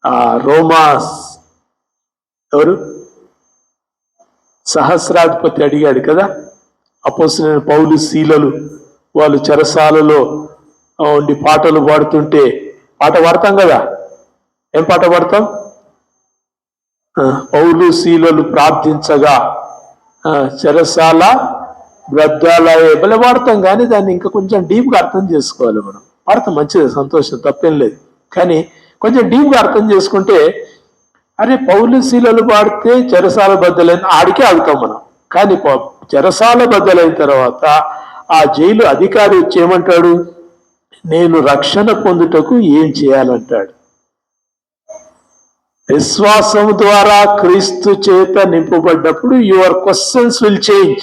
A: ఆ రోమాస్ ఎవరు సహస్రాధిపతి అడిగాడు కదా. అపోస్తలుడైన పౌలు, శీలలు వాళ్ళు చెరసాలలో ఉండి పాటలు పాడుతుంటే, పాట పాడతాం కదా. ఏం పాట పాడతాం? పౌలు శీలలు ప్రార్థించగా చెరసాల గ్రంథాలయ బల పాడతాం. కానీ దాన్ని ఇంకా కొంచెం డీప్గా అర్థం చేసుకోవాలి. మనం పాడతాం, మంచిది, సంతోషం, తప్పేం లేదు. కానీ కొంచెం డీప్గా అర్థం చేసుకుంటే, అరే పౌలు శీలలు పాడితే చెరసాల బద్దలైన ఆడికే ఆగుతాం మనం. కానీ చెరసాల బద్దలైన తర్వాత ఆ జైలు అధికారి వచ్చి ఏమంటాడు? నేను రక్షణ పొందుటకు ఏం చేయాలంటాడు. విశ్వాసం ద్వారా క్రీస్తు చేత నింపబడ్డప్పుడు యువర్ క్వశ్చన్స్ విల్ చేంజ్.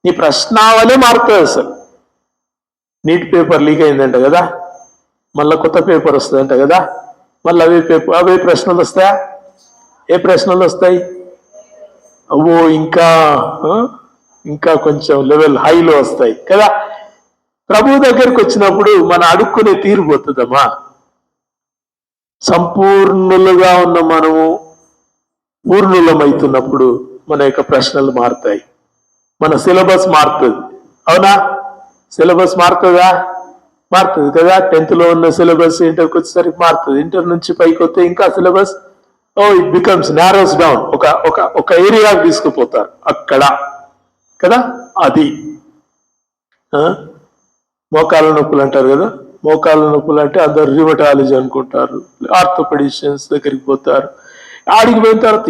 A: నీ ప్రశ్నావళి మారుతుంది. అసలు నీట్ పేపర్ లీక్ అయిందంట కదా, మళ్ళీ కొత్త పేపర్ వస్తుందంట కదా, మళ్ళీ అవే ప్రశ్నలు వస్తాయా? ఏ ప్రశ్నలు వస్తాయి? అవో ఇంకా కొంచెం లెవెల్ హైలో వస్తాయి కదా. ప్రభు దగ్గరికి వచ్చినప్పుడు మనం అడుక్కునే తీరు పోతుందమ్మా. సంపూర్ణులుగా ఉన్న మనము పూర్ణులమవుతున్నప్పుడు మన యొక్క ప్రశ్నలు మారుతాయి. మన సిలబస్ మారుతుంది. అవునా? సిలబస్ మారుతుందా? మారుతుంది కదా. 10th లో ఉన్న సిలబస్ ఇంటర్కి వచ్చేసరికి మారుతుంది. ఇంటర్ నుంచి పైకి వస్తే ఇంకా సిలబస్ ఇట్ బికమ్స్ నారోస్ డౌన్. ఒక ఏరియాకి తీసుకుపోతారు అక్కడ కదా. అది మోకాళ్ళ నొప్పులు అంటారు కదా. మోకాళ్ళ నొప్పులు అంటే అందరు రిమటాలజీ అనుకుంటారు, ఆర్థోపెడిషియన్స్ దగ్గరికి పోతారు. ఆడికి పోయిన తర్వాత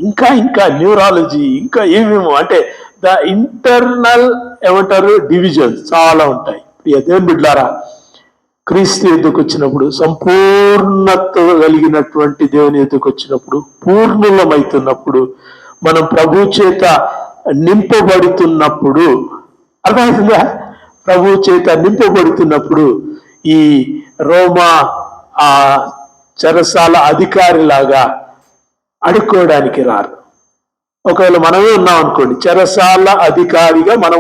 A: ఇంకా న్యూరాలజీ, ఇంకా ఏమేమో అంటే ద ఇంటర్నల్ ఏమంటారు డివిజన్స్ చాలా ఉంటాయి. దేవుని బిడ్డలారా, క్రీస్తు ఎద్దుకు వచ్చినప్పుడు, సంపూర్ణత కలిగినటువంటి దేవుని ఎద్దుకు వచ్చినప్పుడు, పూర్ణులమైతున్నప్పుడు మనం ప్రభు చేత నింపబడుతున్నప్పుడు, అర్థమవుతుందా? ప్రభు చేత నింపబడుతున్నప్పుడు ఈ రోమా ఆ చెరసాల అధికారిలాగా అడుక్కోవడానికి రారు. ఒకవేళ మనమే ఉన్నాం అనుకోండి, చెరసాల అధికారిగా మనం